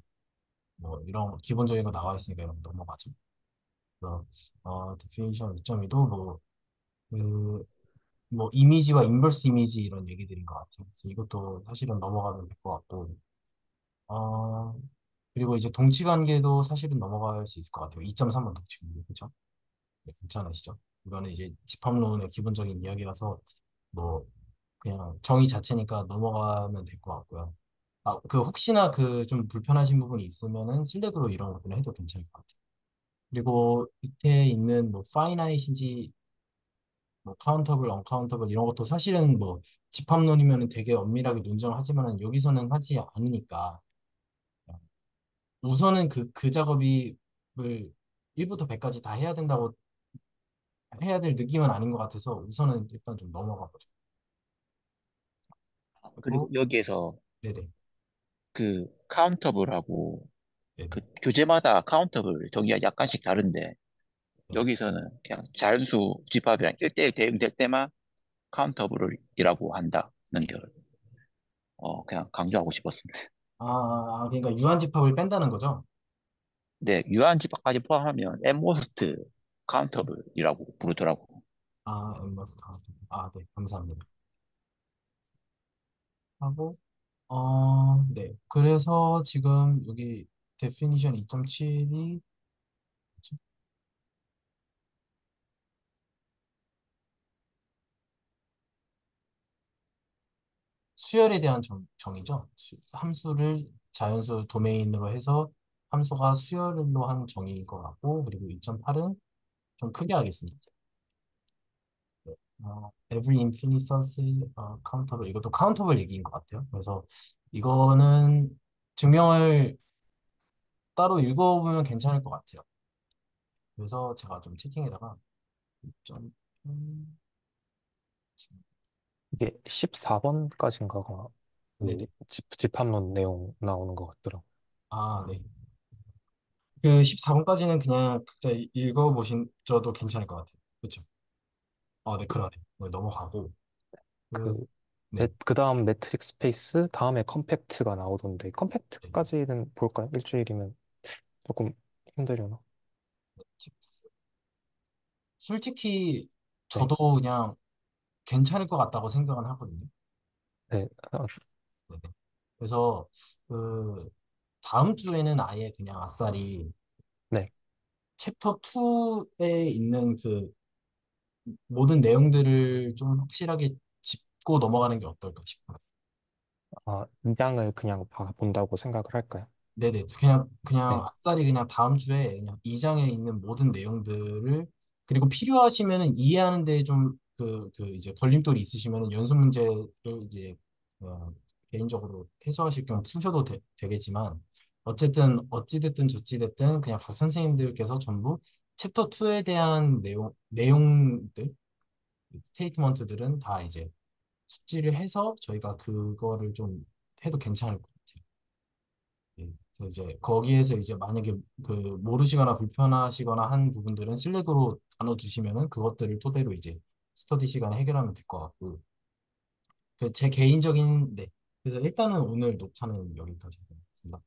뭐 이런 거 기본적인 거 나와 있으니까 이런 거 넘어가죠. 그래서 데피니션 2.2도 그, 뭐 이미지와 인버스 이미지 이런 얘기들인 것 같아요. 그래서 이것도 사실은 넘어가면 될 것 같고 어, 그리고 이제 동치 관계도 사실은 넘어갈 수 있을 것 같아요. 2.3번 동치 관계 그렇죠? 네, 괜찮으시죠? 이거는 이제 집합론의 기본적인 이야기라서 뭐 그냥 정의 자체니까 넘어가면 될 것 같고요. 그 혹시나 그 좀 불편하신 부분이 있으면은 슬랙으로 이런 것들은 해도 괜찮을 것 같아요. 그리고 밑에 있는 뭐 파이나이트인지 뭐 카운터블, 언카운터블 이런 것도 사실은 뭐 집합론이면은 되게 엄밀하게 논정을 하지만은 여기서는 하지 않으니까 우선은 그 작업이 을 1부터 100까지 다 해야 된다고 해야 될 느낌은 아닌 것 같아서 우선은 일단 좀 넘어가 보죠. 그리고 그리고 여기에서 네네. 그 카운터블하고 네네. 그 교재마다 카운터블 정의가 약간씩 다른데 네. 여기서는 그냥 자연수 집합이랑 1대1 대응될 때만 카운터블이라고 한다는 걸 그냥 강조하고 싶었습니다. 그러니까 유한 집합을 뺀다는 거죠? 네, 유한 집합까지 포함하면 엠모스트 카운터블이라고 부르더라고. 엠버스터. 네. 감사합니다. 하고, 네. 그래서 지금 여기 definition 2.7이 수열에 대한 정의죠. 함수를 자연수 도메인으로 해서 함수가 수열로 한 정의인 것 같고, 그리고 2.8은 좀 크게 하겠습니다. 네. every infinite countable 이것도 카운터블 얘기인 것 같아요. 그래서 이거는 증명을 따로 읽어보면 괜찮을 것 같아요. 그래서 제가 좀 채팅에다가 좀 이게 14번까지인가가 그 네네. 집합론 내용 나오는 것 같더라고요. 네. 그 14번까지는 그냥 각자 읽어보셔도 괜찮을 것 같아요. 그렇죠? 네, 그러네. 네, 넘어가고 그 그, 네. 그 다음 매트릭 스페이스, 다음에 컴팩트가 나오던데, 네. 컴팩트까지는 볼까요? 일주일이면 조금 힘들려나? 팁스. 솔직히 네. 저도 그냥 괜찮을 것 같다고 생각은 하거든요. 네. 네네. 그래서 그 다음 주에는 아예 그냥 아싸리 네. 챕터 2에 있는 그 모든 내용들을 좀 확실하게 짚고 넘어가는 게 어떨까 싶어요. 2장을 그냥 다 본다고 생각을 할까요? 네네. 그냥 네. 아싸리 그냥 다음 주에 그냥 2장에 있는 모든 내용들을 그리고 필요하시면은 이해하는 데 좀 이제 걸림돌이 있으시면은 연습 문제를 이제 개인적으로 해소하실 겸 푸셔도 되겠지만 어찌됐든 저찌됐든 그냥 각 선생님들께서 전부 챕터 2에 대한 내용들 스테이트먼트들은 다 이제 숙지를 해서 저희가 그거를 좀 해도 괜찮을 것 같아요. 예, 그래서 이제 거기에서 이제 만약에 그 모르시거나 불편하시거나 한 부분들은 슬랙으로 나눠주시면은 그것들을 토대로 이제 스터디 시간에 해결하면 될 것 같고 제 개인적인 네 그래서 일단은 오늘 녹화는 여기까지 하겠습니다.